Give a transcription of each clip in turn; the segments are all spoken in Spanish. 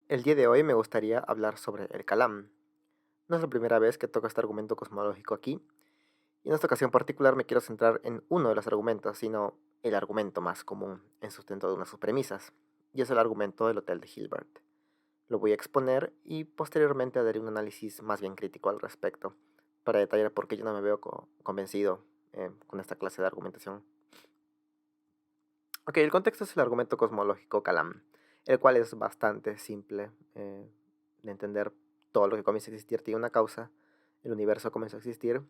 El día de hoy me gustaría hablar sobre el Kalam. No es la primera vez que toco este argumento cosmológico aquí, y en esta ocasión particular me quiero centrar en uno de los argumentos, sino el argumento más común en sustento de una de sus premisas, y es el argumento del Hotel de Hilbert. Lo voy a exponer y posteriormente daré un análisis más bien crítico al respecto, para detallar por qué yo no me veo convencido con esta clase de argumentación. Ok, el contexto es el argumento cosmológico Kalam, el cual es bastante simple de entender. Todo lo que comienza a existir tiene una causa, el universo comienza a existir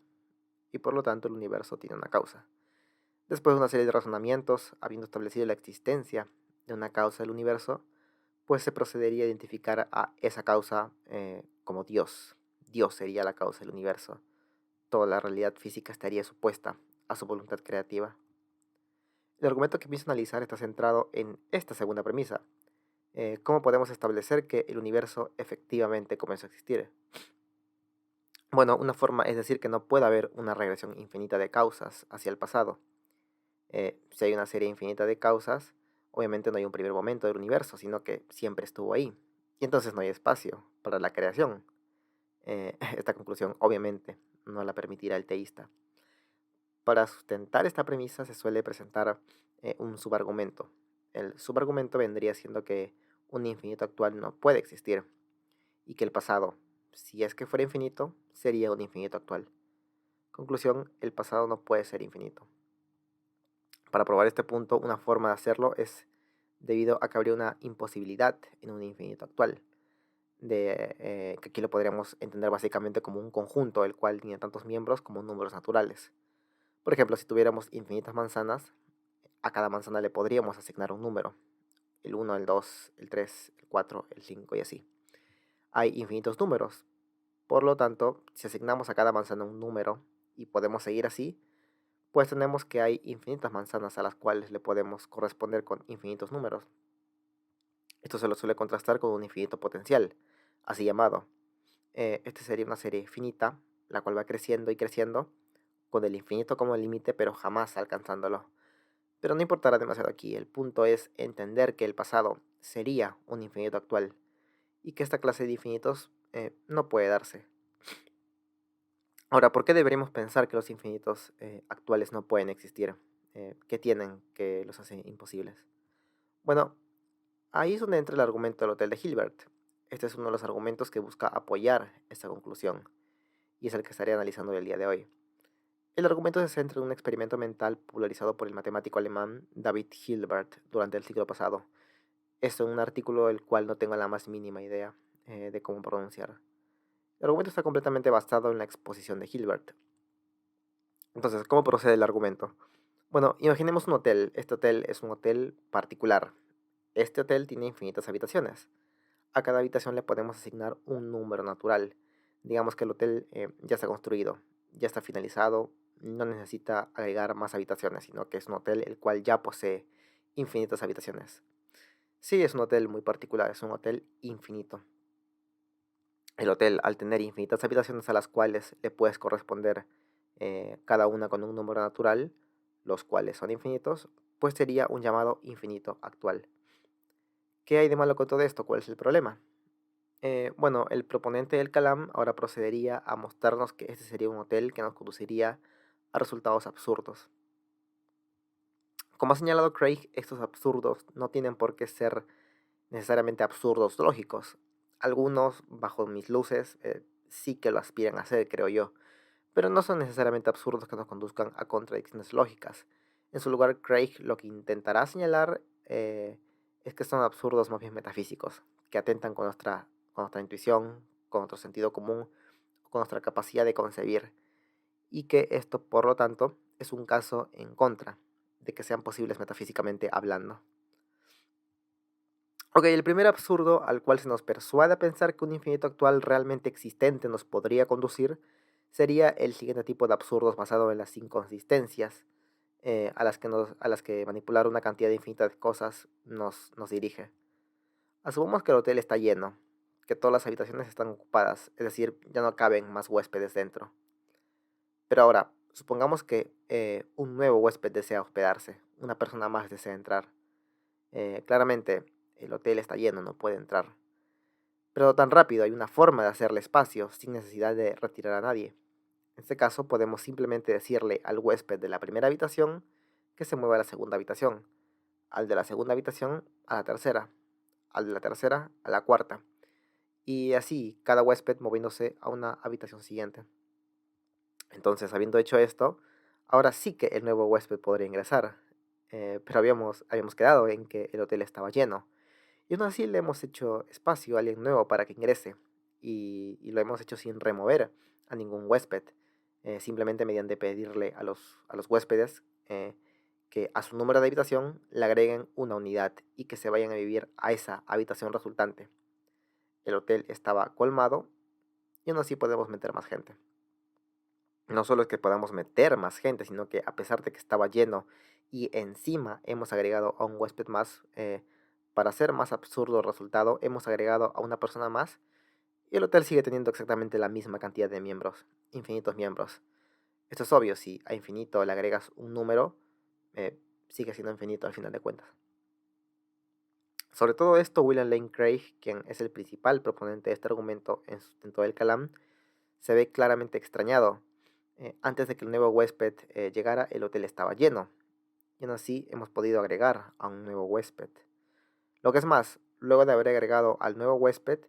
y por lo tanto el universo tiene una causa. Después de una serie de razonamientos, habiendo establecido la existencia de una causa del universo, pues se procedería a identificar a esa causa como Dios. Dios sería la causa del universo. Toda la realidad física estaría supuesta a su voluntad creativa. El argumento que pienso analizar está centrado en esta segunda premisa. ¿Cómo podemos establecer que el universo efectivamente comenzó a existir? Bueno, una forma es decir que no puede haber una regresión infinita de causas hacia el pasado. Si hay una serie infinita de causas, obviamente no hay un primer momento del universo, sino que siempre estuvo ahí. Y entonces no hay espacio para la creación. Esta conclusión obviamente no la permitirá el teísta. Para sustentar esta premisa se suele presentar un subargumento. El subargumento vendría siendo que un infinito actual no puede existir y que el pasado, si es que fuera infinito, sería un infinito actual. Conclusión, el pasado no puede ser infinito. Para probar este punto, una forma de hacerlo es debido a que habría una imposibilidad en un infinito actual, que aquí lo podríamos entender básicamente como un conjunto, el cual tiene tantos miembros como números naturales. Por ejemplo, si tuviéramos infinitas manzanas, a cada manzana le podríamos asignar un número, el 1, el 2, el 3, el 4, el 5 y así. Hay infinitos números, por lo tanto, si asignamos a cada manzana un número y podemos seguir así, pues tenemos que hay infinitas manzanas a las cuales le podemos corresponder con infinitos números. Esto se lo suele contrastar con un infinito potencial, así llamado. Este sería una serie finita, la cual va creciendo y creciendo, con el infinito como límite, pero jamás alcanzándolo. Pero no importará demasiado aquí, el punto es entender que el pasado sería un infinito actual y que esta clase de infinitos no puede darse. Ahora, ¿por qué deberíamos pensar que los infinitos actuales no pueden existir? ¿Qué tienen que los hace imposibles? Bueno, ahí es donde entra el argumento del Hotel de Hilbert. Este es uno de los argumentos que busca apoyar esta conclusión y es el que estaré analizando el día de hoy. El argumento se centra en un experimento mental popularizado por el matemático alemán David Hilbert durante el siglo pasado. Esto en un artículo del cual no tengo la más mínima idea de cómo pronunciar. El argumento está completamente basado en la exposición de Hilbert. Entonces, ¿cómo procede el argumento? Bueno, imaginemos un hotel. Este hotel es un hotel particular. Este hotel tiene infinitas habitaciones. A cada habitación le podemos asignar un número natural. Digamos que el hotel ya está construido, ya está finalizado, no necesita agregar más habitaciones, sino que es un hotel el cual ya posee infinitas habitaciones. Sí, es un hotel muy particular, es un hotel infinito. El hotel, al tener infinitas habitaciones a las cuales le puedes corresponder cada una con un número natural, los cuales son infinitos, pues sería un llamado infinito actual. ¿Qué hay de malo con todo esto? ¿Cuál es el problema? Bueno, el proponente del Kalam ahora procedería a mostrarnos que este sería un hotel que nos conduciría a resultados absurdos. Como ha señalado Craig, estos absurdos no tienen por qué ser necesariamente absurdos lógicos. Algunos, bajo mis luces, sí que lo aspiran a ser, creo yo, pero no son necesariamente absurdos que nos conduzcan a contradicciones lógicas. En su lugar, Craig lo que intentará señalar es que son absurdos más bien metafísicos, que atentan con nuestra intuición, con nuestro sentido común, con nuestra capacidad de concebir, y que esto, por lo tanto, es un caso en contra de que sean posibles metafísicamente hablando. Ok, el primer absurdo al cual se nos persuade a pensar que un infinito actual realmente existente nos podría conducir sería el siguiente tipo de absurdos basado en las inconsistencias a las que manipular una cantidad infinita de cosas nos dirige. Asumamos que el hotel está lleno, que todas las habitaciones están ocupadas, es decir, ya no caben más huéspedes dentro. Pero ahora, supongamos que un nuevo huésped desea hospedarse, una persona más desea entrar. Claramente, el hotel está lleno, no puede entrar. pero no tan rápido. Hay una forma de hacerle espacio sin necesidad de retirar a nadie. En este caso podemos simplemente decirle al huésped de la primera habitación que se mueva a la segunda habitación, al de la segunda habitación a la tercera, al de la tercera a la cuarta, y así cada huésped moviéndose a una habitación siguiente. Entonces, habiendo hecho esto, ahora sí que el nuevo huésped podría ingresar, pero habíamos quedado en que el hotel estaba lleno. Y aún así le hemos hecho espacio a alguien nuevo para que ingrese, y lo hemos hecho sin remover a ningún huésped, simplemente mediante pedirle a los huéspedes que a su número de habitación le agreguen una unidad y que se vayan a vivir a esa habitación resultante. El hotel estaba colmado y aún así podemos meter más gente. No solo es que podamos meter más gente, sino que a pesar de que estaba lleno y encima hemos agregado a un huésped más, para hacer más absurdo el resultado, hemos agregado a una persona más y el hotel sigue teniendo exactamente la misma cantidad de miembros, infinitos miembros. Esto es obvio, si a infinito le agregas un número, sigue siendo infinito al final de cuentas. Sobre todo esto, William Lane Craig, quien es el principal proponente de este argumento en sustento del Kalam, se ve claramente extrañado. Antes de que el nuevo huésped llegara, el hotel estaba lleno, y aún así hemos podido agregar a un nuevo huésped. Lo que es más, luego de haber agregado al nuevo huésped,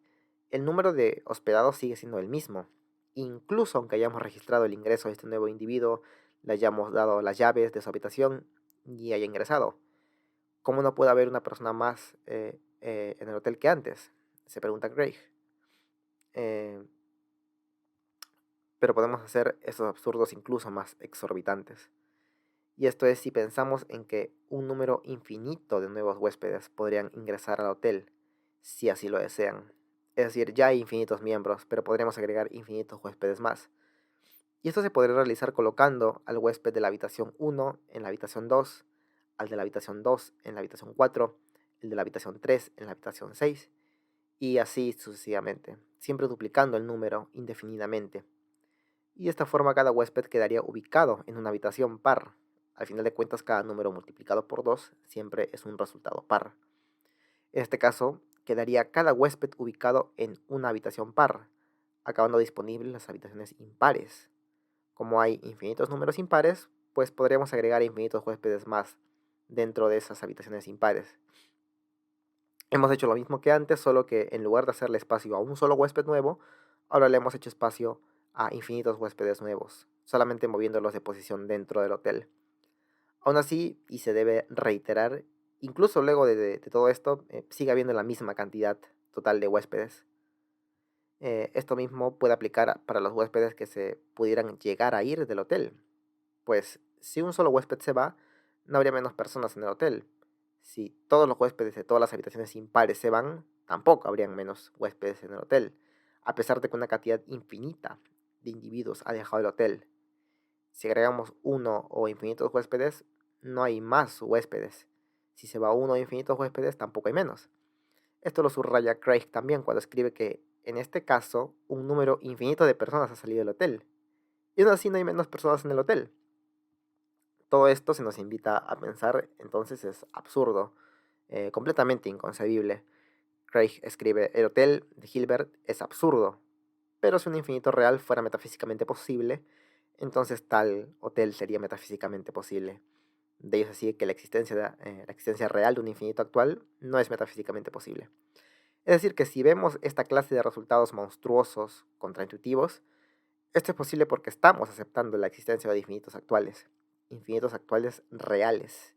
el número de hospedados sigue siendo el mismo. Incluso aunque hayamos registrado el ingreso de este nuevo individuo, le hayamos dado las llaves de su habitación y haya ingresado. ¿Cómo no puede haber una persona más en el hotel que antes? Se pregunta Craig. Eh, pero podemos hacer esos absurdos incluso más exorbitantes. Y esto es si pensamos en que un número infinito de nuevos huéspedes podrían ingresar al hotel, si así lo desean. Es decir, ya hay infinitos miembros, pero podríamos agregar infinitos huéspedes más. Y esto se podría realizar colocando al huésped de la habitación 1 en la habitación 2, al de la habitación 2 en la habitación 4, el de la habitación 3 en la habitación 6, y así sucesivamente, siempre duplicando el número indefinidamente. Y de esta forma cada huésped quedaría ubicado en una habitación par. Al final de cuentas, cada número multiplicado por 2 siempre es un resultado par. En este caso, quedaría cada huésped ubicado en una habitación par, acabando disponibles las habitaciones impares. Como hay infinitos números impares, pues podríamos agregar infinitos huéspedes más dentro de esas habitaciones impares. Hemos hecho lo mismo que antes, solo que en lugar de hacerle espacio a un solo huésped nuevo, ahora le hemos hecho espacio a infinitos huéspedes nuevos, solamente moviéndolos de posición dentro del hotel. Aún así, y se debe reiterar, incluso luego de todo esto, sigue habiendo la misma cantidad total de huéspedes. Esto mismo puede aplicar para los huéspedes que se pudieran llegar a ir del hotel, pues si un solo huésped se va, no habría menos personas en el hotel. Si todos los huéspedes de todas las habitaciones impares se van, tampoco habrían menos huéspedes en el hotel, a pesar de que una cantidad infinita de individuos ha dejado el hotel. Si agregamos uno o infinitos huéspedes, no hay más huéspedes. Si se va uno o infinitos huéspedes, tampoco hay menos. Esto lo subraya Craig también cuando escribe que, en este caso, un número infinito de personas ha salido del hotel. Y aún así no hay menos personas en el hotel. Todo esto se nos invita a pensar, entonces es absurdo, completamente inconcebible. Craig escribe, el hotel de Hilbert es absurdo, pero si un infinito real fuera metafísicamente posible, entonces tal hotel sería metafísicamente posible. De ello se sigue que la existencia real de un infinito actual no es metafísicamente posible. Es decir, que si vemos esta clase de resultados monstruosos, contraintuitivos, esto es posible porque estamos aceptando la existencia de infinitos actuales reales.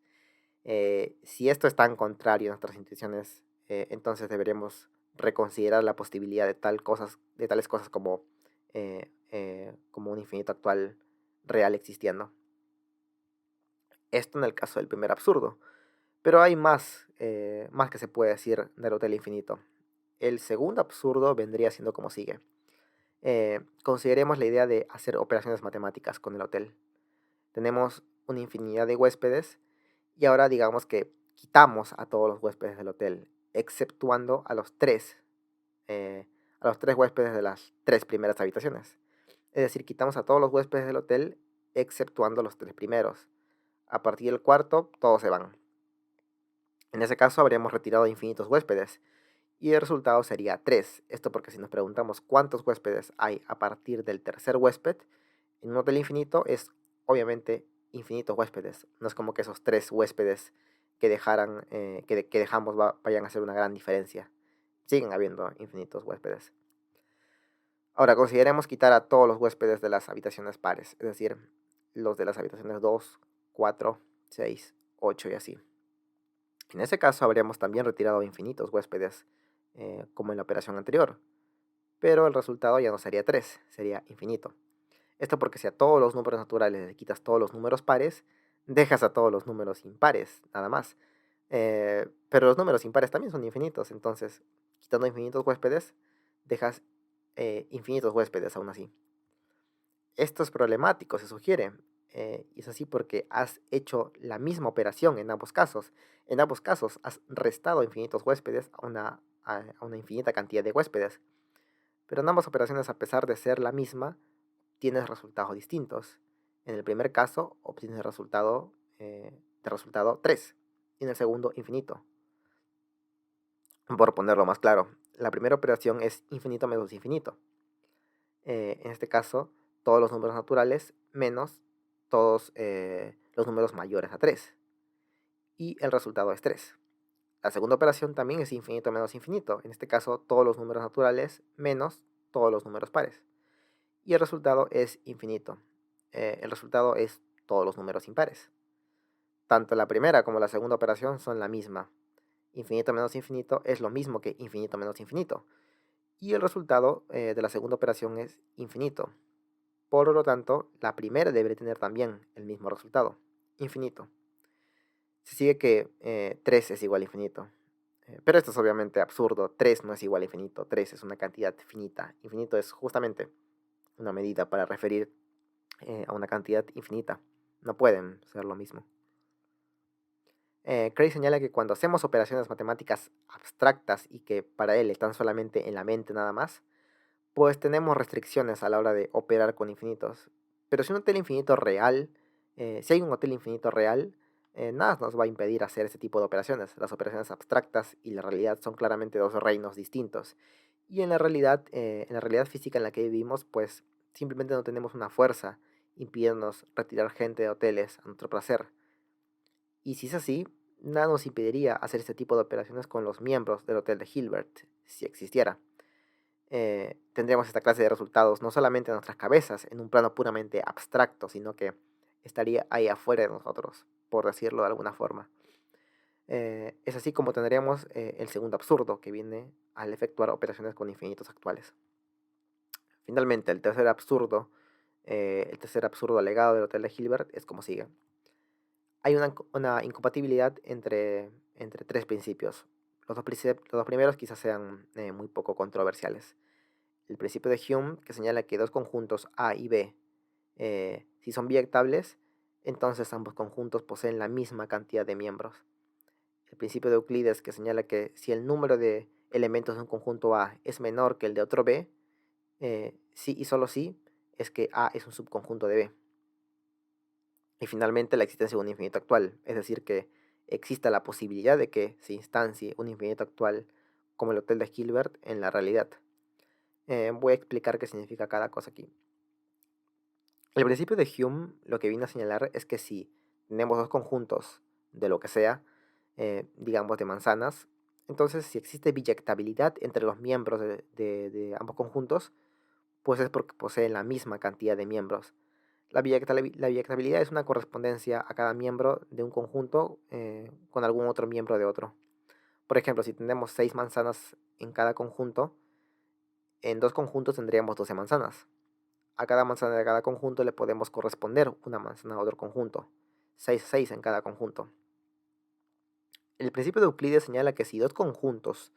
Si esto es tan contrario a nuestras intuiciones, entonces deberíamos reconsiderar la posibilidad de tales cosas como un infinito actual real existiendo. Esto en el caso del primer absurdo. Pero hay más que se puede decir del hotel infinito. El segundo absurdo vendría siendo como sigue. Consideremos la idea de hacer operaciones matemáticas con el hotel. Tenemos una infinidad de huéspedes y ahora digamos que quitamos a todos los huéspedes del hotel, exceptuando eh, a los tres huéspedes de las tres primeras habitaciones. Es decir, quitamos a todos los huéspedes del hotel, exceptuando los tres primeros. A partir del cuarto, todos se van. En ese caso, habríamos retirado infinitos huéspedes. y el resultado sería 3. Esto porque si nos preguntamos cuántos huéspedes hay a partir del tercer huésped, en un hotel infinito es obviamente infinitos huéspedes. No es como que esos 3 huéspedes que dejamos vayan a hacer una gran diferencia. Siguen habiendo infinitos huéspedes. Ahora, consideremos quitar a todos los huéspedes de las habitaciones pares, es decir, los de las habitaciones 2, 4, 6, 8 y así. En ese caso habríamos también retirado infinitos huéspedes, como en la operación anterior, pero el resultado ya no sería 3, sería infinito. Esto porque si a todos los números naturales le quitas todos los números pares, dejas a todos los números impares, nada más. Pero los números impares también son infinitos, entonces quitando infinitos huéspedes, dejas infinitos huéspedes aún así. Esto es problemático, se sugiere. Y es así porque has hecho la misma operación en ambos casos. En ambos casos has restado infinitos huéspedes a una infinita cantidad de huéspedes. Pero en ambas operaciones, a pesar de ser la misma, tienes resultados distintos. En el primer caso, obtienes el resultado 3. Y en el segundo, infinito. Por ponerlo más claro, la primera operación es infinito menos infinito. En este caso, todos los números naturales menos todos los números mayores a 3. Y el resultado es 3. La segunda operación también es infinito menos infinito. En este caso, todos los números naturales menos todos los números pares. Y el resultado es infinito. El resultado es todos los números impares. Tanto la primera como la segunda operación son la misma. Infinito menos infinito es lo mismo que infinito menos infinito. Y el resultado de la segunda operación es infinito. Por lo tanto, la primera debe tener también el mismo resultado, infinito. Se sigue que 3 es igual a infinito. Pero esto es obviamente absurdo. 3 no es igual a infinito. 3 es una cantidad finita. Infinito es justamente una medida para referir a una cantidad infinita. No pueden ser lo mismo. Cray señala que cuando hacemos operaciones matemáticas abstractas y que para él están solamente en la mente nada más, pues tenemos restricciones a la hora de operar con infinitos. Pero si si hay un hotel infinito real, nada nos va a impedir hacer ese tipo de operaciones. Las operaciones abstractas y la realidad son claramente dos reinos distintos. Y en la realidad física en la que vivimos, pues simplemente no tenemos una fuerza impidiéndonos retirar gente de hoteles a nuestro placer. Y si es así, nada nos impediría hacer este tipo de operaciones con los miembros del Hotel de Hilbert, si existiera. Tendríamos esta clase de resultados no solamente en nuestras cabezas, en un plano puramente abstracto, sino que estaría ahí afuera de nosotros, por decirlo de alguna forma. Es así como tendríamos el segundo absurdo que viene al efectuar operaciones con infinitos actuales. Finalmente, el tercer absurdo alegado del Hotel de Hilbert es como sigue. Hay una incompatibilidad entre 3 principios. Los dos primeros quizás sean muy poco controversiales. El principio de Hume, que señala que dos conjuntos A y B, si son biyectables, entonces ambos conjuntos poseen la misma cantidad de miembros. El principio de Euclides, que señala que si el número de elementos de un conjunto A es menor que el de otro B, sí y solo sí es que A es un subconjunto de B. Y finalmente la existencia de un infinito actual, es decir, que exista la posibilidad de que se instancie un infinito actual como el Hotel de Hilbert en la realidad. Voy a explicar qué significa cada cosa aquí. El principio de Hume lo que viene a señalar es que si tenemos dos conjuntos de lo que sea, digamos de manzanas, entonces si existe biyectabilidad entre los miembros de ambos conjuntos, pues es porque poseen la misma cantidad de miembros. La biyectabilidad es una correspondencia a cada miembro de un conjunto con algún otro miembro de otro. Por ejemplo, si tenemos 6 manzanas en cada conjunto, en dos conjuntos tendríamos 12 manzanas. A cada manzana de cada conjunto le podemos corresponder una manzana a otro conjunto. 6 en cada conjunto. El principio de Euclides señala que si dos conjuntos,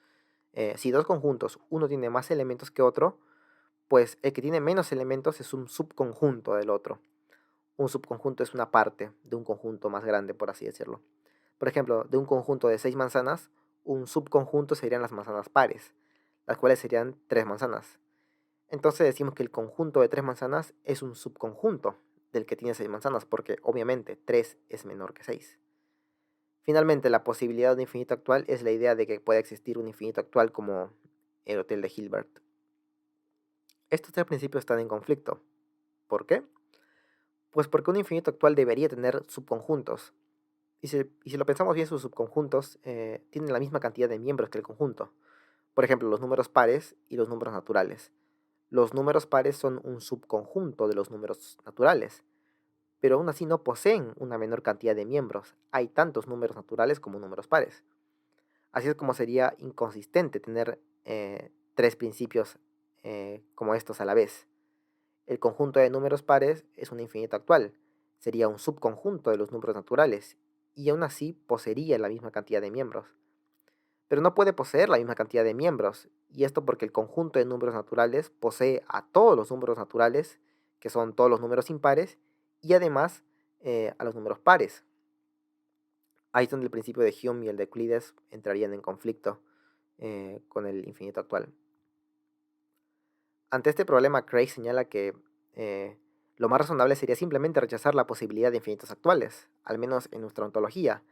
uno tiene más elementos que otro, pues el que tiene menos elementos es un subconjunto del otro. Un subconjunto es una parte de un conjunto más grande, por así decirlo. Por ejemplo, de un conjunto de 6 manzanas, un subconjunto serían las manzanas pares, las cuales serían 3 manzanas. Entonces decimos que el conjunto de 3 manzanas es un subconjunto del que tiene 6 manzanas, porque obviamente 3 es menor que 6. Finalmente, la posibilidad de un infinito actual es la idea de que pueda existir un infinito actual como el Hotel de Hilbert. Estos tres principios están en conflicto. ¿Por qué? Pues porque un infinito actual debería tener subconjuntos. Y si lo pensamos bien, sus subconjuntos tienen la misma cantidad de miembros que el conjunto. Por ejemplo, los números pares y los números naturales. Los números pares son un subconjunto de los números naturales, pero aún así no poseen una menor cantidad de miembros. Hay tantos números naturales como números pares. Así es como sería inconsistente tener tres principios como estos a la vez. El conjunto de números pares es un infinito actual, sería un subconjunto de los números naturales, y aún así poseería la misma cantidad de miembros. Pero no puede poseer la misma cantidad de miembros, y esto porque el conjunto de números naturales posee a todos los números naturales, que son todos los números impares, y además a los números pares. Ahí es donde el principio de Hume y el de Euclides entrarían en conflicto con el infinito actual. Ante este problema, Craig señala que eh, lo más razonable sería simplemente rechazar la posibilidad de infinitos actuales, al menos en nuestra ontología.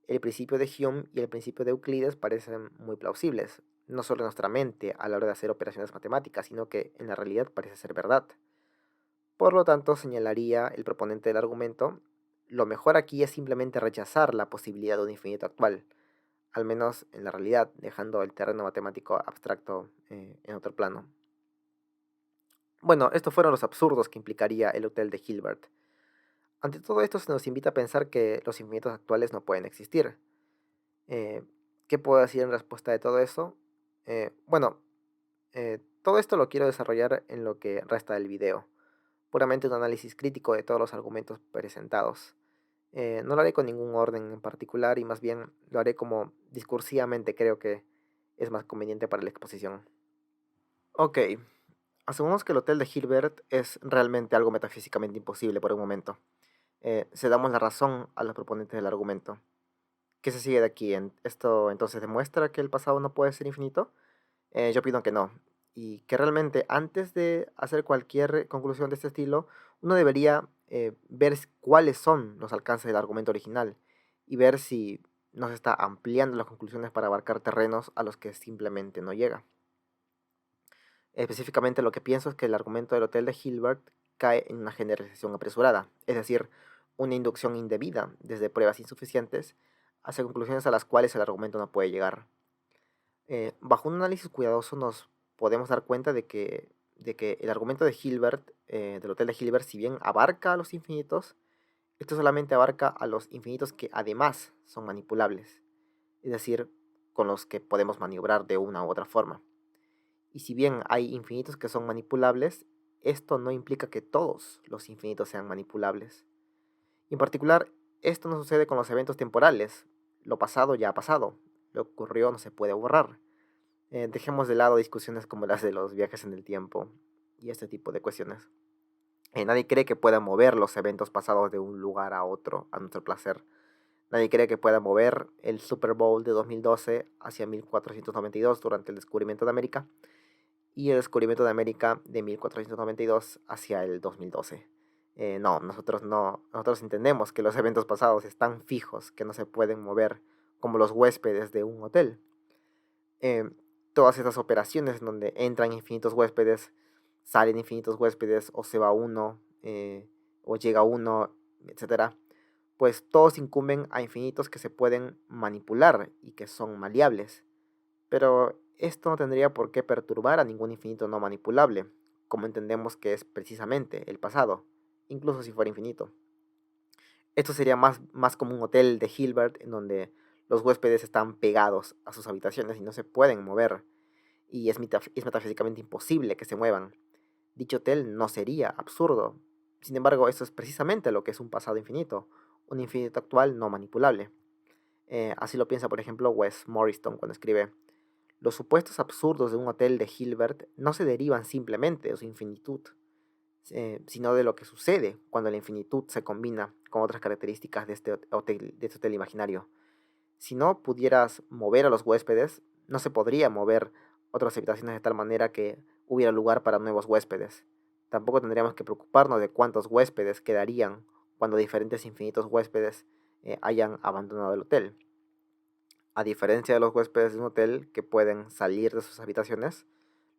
El principio de Hume y el principio de Euclides parecen muy plausibles, no solo en nuestra mente a la hora de hacer operaciones matemáticas, sino que en la realidad parece ser verdad. Por lo tanto, señalaría el proponente del argumento, lo mejor aquí es simplemente rechazar la posibilidad de un infinito actual, al menos en la realidad, dejando el terreno matemático abstracto en otro plano. Bueno, estos fueron los absurdos que implicaría el Hotel de Hilbert. Ante todo esto se nos invita a pensar que los infinitos actuales no pueden existir. Eh, ¿Qué puedo decir en respuesta de todo eso? Bueno, todo esto lo quiero desarrollar en lo que resta del video. Puramente un análisis crítico de todos los argumentos presentados. No lo haré con ningún orden en particular y más bien lo haré como discursivamente creo que es más conveniente para la exposición. Ok, asumamos que el Hotel de Hilbert es realmente algo metafísicamente imposible por un momento. Cedamos la razón a los proponentes del argumento. ¿Qué se sigue de aquí? ¿Esto entonces demuestra que el pasado no puede ser infinito? Yo opino que no. Y que realmente antes de hacer cualquier conclusión de este estilo, uno debería ver cuáles son los alcances del argumento original y ver si nos está ampliando las conclusiones para abarcar terrenos a los que simplemente no llega. Específicamente lo que pienso es que el argumento del Hotel de Hilbert cae en una generalización apresurada, es decir, una inducción indebida desde pruebas insuficientes hacia conclusiones a las cuales el argumento no puede llegar. Bajo un análisis cuidadoso nos podemos dar cuenta de que el argumento de Hilbert, del Hotel de Hilbert, si bien abarca a los infinitos, esto solamente abarca a los infinitos que además son manipulables, es decir, con los que podemos maniobrar de una u otra forma. Y si bien hay infinitos que son manipulables, esto no implica que todos los infinitos sean manipulables. Y en particular, esto no sucede con los eventos temporales. Lo pasado ya ha pasado, lo que ocurrió no se puede borrar. Dejemos de lado discusiones como las de los viajes en el tiempo y este tipo de cuestiones. Nadie cree que pueda mover los eventos pasados de un lugar a otro a nuestro placer. Nadie cree que pueda mover el Super Bowl de 2012 hacia 1492 durante el descubrimiento de América y el descubrimiento de América de 1492 hacia el 2012. No, nosotros entendemos que los eventos pasados están fijos, que no se pueden mover como los huéspedes de un hotel. Eh, Todas estas operaciones en donde entran infinitos huéspedes, salen infinitos huéspedes, o se va uno, o llega uno, etcétera, pues todos incumben a infinitos que se pueden manipular y que son maleables. Pero esto no tendría por qué perturbar a ningún infinito no manipulable, como entendemos que es precisamente el pasado, incluso si fuera infinito. Esto sería más como un hotel de Hilbert en donde los huéspedes están pegados a sus habitaciones y no se pueden mover, y es metafísicamente imposible que se muevan. Dicho hotel no sería absurdo. Sin embargo, eso es precisamente lo que es un pasado infinito, un infinito actual no manipulable. Así lo piensa, por ejemplo, Wes Morriston cuando escribe: los supuestos absurdos de un hotel de Hilbert no se derivan simplemente de su infinitud, sino de lo que sucede cuando la infinitud se combina con otras características de este hotel imaginario. Si no pudieras mover a los huéspedes, no se podría mover otras habitaciones de tal manera que hubiera lugar para nuevos huéspedes. Tampoco tendríamos que preocuparnos de cuántos huéspedes quedarían cuando diferentes infinitos huéspedes hayan abandonado el hotel. A diferencia de los huéspedes de un hotel que pueden salir de sus habitaciones,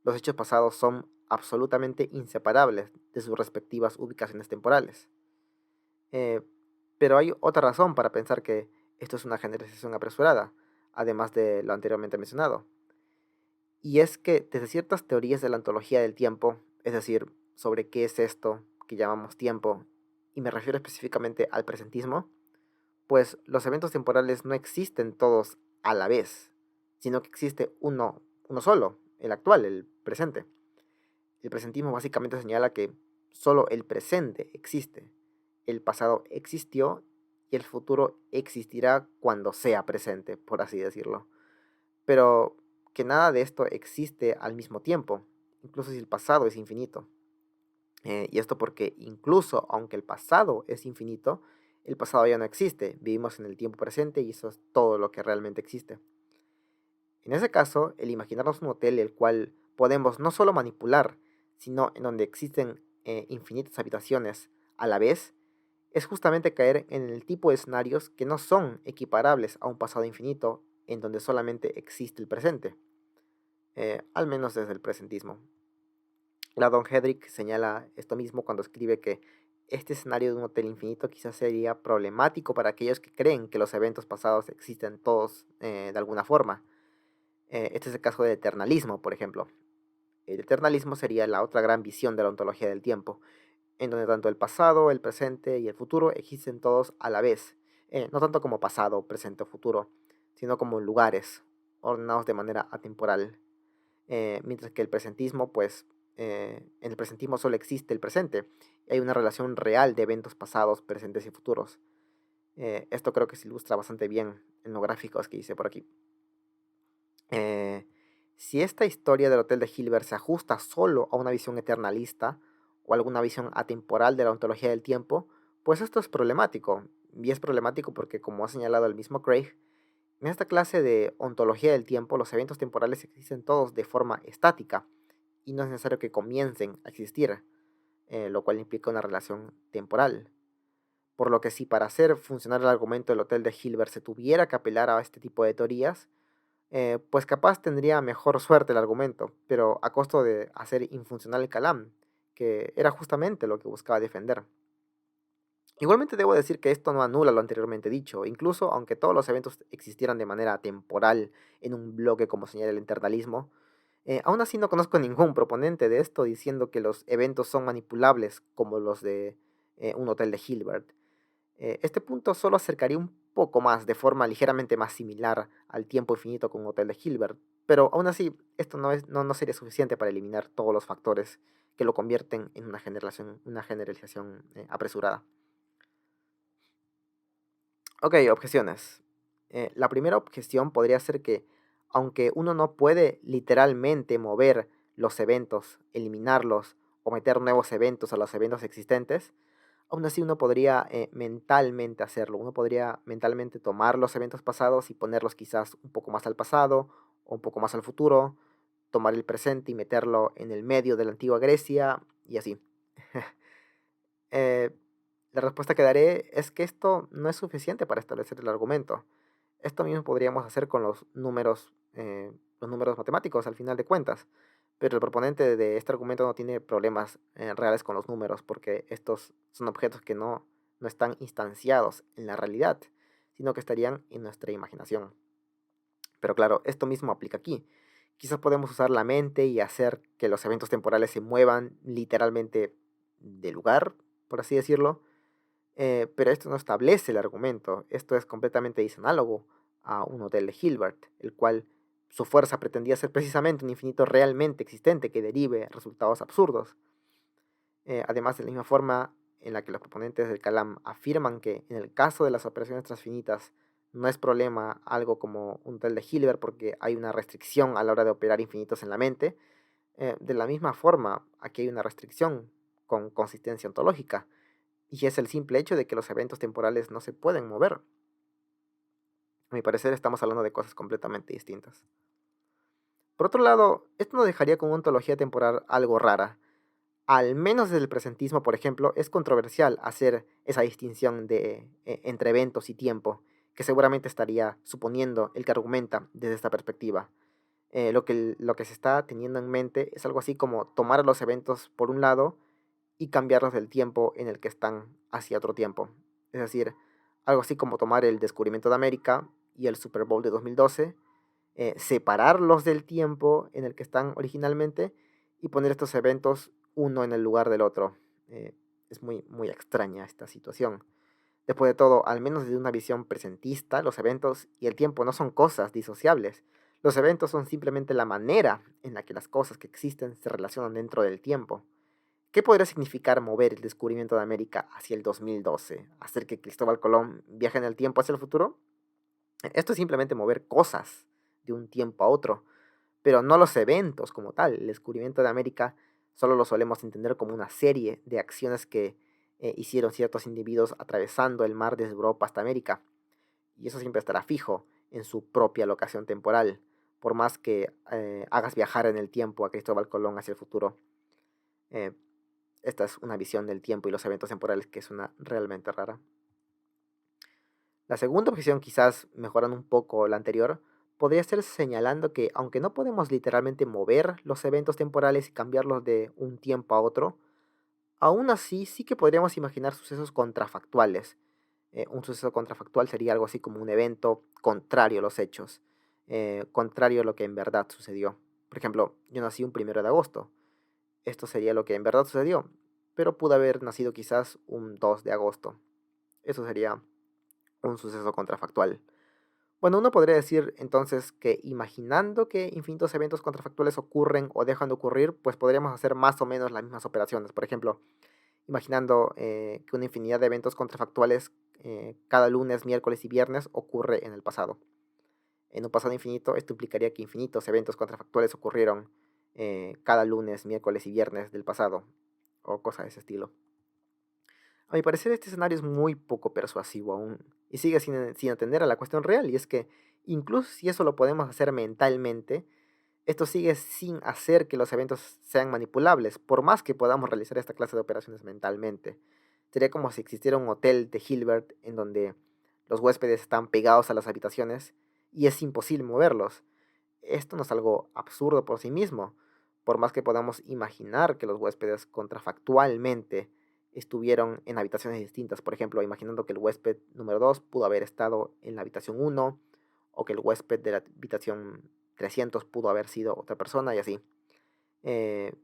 los hechos pasados son absolutamente inseparables de sus respectivas ubicaciones temporales. Eh, pero hay otra razón para pensar que esto es una generalización apresurada, además de lo anteriormente mencionado. Y es que desde ciertas teorías de la ontología del tiempo, es decir, sobre qué es esto que llamamos tiempo, y me refiero específicamente al presentismo, pues los eventos temporales no existen todos a la vez, sino que existe uno solo, el actual, el presente. El presentismo básicamente señala que solo el presente existe, el pasado existió y el futuro existirá cuando sea presente, por así decirlo. Pero que nada de esto existe al mismo tiempo, incluso si el pasado es infinito. Y esto porque incluso aunque el pasado es infinito, el pasado ya no existe. Vivimos en el tiempo presente y eso es todo lo que realmente existe. En ese caso, el imaginarnos un hotel el cual podemos no solo manipular, sino en donde existen infinitas habitaciones a la vez, es justamente caer en el tipo de escenarios que no son equiparables a un pasado infinito en donde solamente existe el presente, al menos desde el presentismo. Gladon Hedrick señala esto mismo cuando escribe que este escenario de un hotel infinito quizás sería problemático para aquellos que creen que los eventos pasados existen todos de alguna forma. Este es el caso del eternalismo, por ejemplo. El eternalismo sería la otra gran visión de la ontología del tiempo, en donde tanto el pasado, el presente y el futuro existen todos a la vez, no tanto como pasado, presente o futuro, sino como lugares ordenados de manera atemporal. Mientras que el presentismo, pues, en el presentismo solo existe el presente. Y hay una relación real de eventos pasados, presentes y futuros. Esto creo que se ilustra bastante bien en los gráficos que hice por aquí. Eh, si esta historia del Hotel de Hilbert se ajusta solo a una visión eternalista o alguna visión atemporal de la ontología del tiempo, pues esto es problemático. Y es problemático porque, como ha señalado el mismo Craig, en esta clase de ontología del tiempo, los eventos temporales existen todos de forma estática y no es necesario que comiencen a existir, lo cual implica una relación temporal. Por lo que si para hacer funcionar el argumento del Hotel de Hilbert se tuviera que apelar a este tipo de teorías, pues capaz tendría mejor suerte el argumento, pero a costo de hacer infuncional el Kalam, que era justamente lo que buscaba defender. Igualmente debo decir que esto no anula lo anteriormente dicho, incluso aunque todos los eventos existieran de manera temporal en un bloque como señala el internalismo, aún así no conozco ningún proponente de esto diciendo que los eventos son manipulables como los de un hotel de Hilbert. Este punto solo acercaría un poco más, de forma ligeramente más similar al tiempo infinito con un hotel de Hilbert, pero aún así esto no sería suficiente para eliminar todos los factores que lo convierten en una generalización apresurada. Ok, objeciones. La primera objeción podría ser que, aunque uno no puede literalmente mover los eventos, eliminarlos o meter nuevos eventos a los eventos existentes, aún así uno podría mentalmente hacerlo. Uno podría mentalmente tomar los eventos pasados y ponerlos quizás un poco más al pasado o un poco más al futuro, tomar el presente y meterlo en el medio de la antigua Grecia y así. Eh, la respuesta que daré es que esto no es suficiente para establecer el argumento. Esto mismo podríamos hacer con los números matemáticos al final de cuentas, pero el proponente de este argumento no tiene problemas reales con los números porque estos son objetos que no están instanciados en la realidad, sino que estarían en nuestra imaginación. Pero claro, esto mismo aplica aquí. Quizás podemos usar la mente y hacer que los eventos temporales se muevan literalmente de lugar, por así decirlo, pero esto no establece el argumento. Esto es completamente disanálogo a un hotel de Hilbert, el cual su fuerza pretendía ser precisamente un infinito realmente existente que derive resultados absurdos. Además, de la misma forma en la que los proponentes del Kalam afirman que en el caso de las operaciones transfinitas no es problema algo como un hotel de Hilbert porque hay una restricción a la hora de operar infinitos en la mente, de la misma forma aquí hay una restricción con consistencia ontológica y es el simple hecho de que los eventos temporales no se pueden mover. A mi parecer estamos hablando de cosas completamente distintas. Por otro lado, esto nos dejaría con una ontología temporal algo rara. Al menos desde el presentismo, por ejemplo, es controversial hacer esa distinción entre eventos y tiempo, que seguramente estaría suponiendo el que argumenta desde esta perspectiva. Lo que se está teniendo en mente es algo así como tomar los eventos por un lado y cambiarlos del tiempo en el que están hacia otro tiempo. Es decir, algo así como tomar el descubrimiento de América y el Super Bowl de 2012, separarlos del tiempo en el que están originalmente y poner estos eventos uno en el lugar del otro. Es muy, muy extraña esta situación. Después de todo, al menos desde una visión presentista, los eventos y el tiempo no son cosas disociables. Los eventos son simplemente la manera en la que las cosas que existen se relacionan dentro del tiempo. ¿Qué podría significar mover el descubrimiento de América hacia el 2012? ¿Hacer que Cristóbal Colón viaje en el tiempo hacia el futuro? Esto es simplemente mover cosas de un tiempo a otro, pero no los eventos como tal. El descubrimiento de América solo lo solemos entender como una serie de acciones que hicieron ciertos individuos atravesando el mar desde Europa hasta América. Y eso siempre estará fijo en su propia locación temporal, por más que hagas viajar en el tiempo a Cristóbal Colón hacia el futuro. Eh, Esta es una visión del tiempo y los eventos temporales que es una realmente rara. La segunda objeción, quizás mejorando un poco la anterior, podría ser señalando que aunque no podemos literalmente mover los eventos temporales y cambiarlos de un tiempo a otro, aún así sí que podríamos imaginar sucesos contrafactuales. Un suceso contrafactual sería algo así como un evento contrario a los hechos, contrario a lo que en verdad sucedió. Por ejemplo, yo nací un 1 de agosto. Esto sería lo que en verdad sucedió, pero pudo haber nacido quizás un 2 de agosto. Eso sería un suceso contrafactual. Bueno, uno podría decir entonces que imaginando que infinitos eventos contrafactuales ocurren o dejan de ocurrir, pues podríamos hacer más o menos las mismas operaciones. Por ejemplo, imaginando que una infinidad de eventos contrafactuales cada lunes, miércoles y viernes ocurre en el pasado. En un pasado infinito, esto implicaría que infinitos eventos contrafactuales ocurrieron cada lunes, miércoles y viernes del pasado, o cosas de ese estilo. A mi parecer, este escenario es muy poco persuasivo aún y sigue sin atender a la cuestión real, y es que incluso si eso lo podemos hacer mentalmente, esto sigue sin hacer que los eventos sean manipulables, por más que podamos realizar esta clase de operaciones mentalmente. Sería como si existiera un hotel de Hilbert en donde los huéspedes están pegados a las habitaciones y es imposible moverlos. Esto no es algo absurdo por sí mismo, por más que podamos imaginar que los huéspedes contrafactualmente estuvieron en habitaciones distintas. Por ejemplo, imaginando que el huésped número 2 pudo haber estado en la habitación 1 o que el huésped de la habitación 300 pudo haber sido otra persona y así.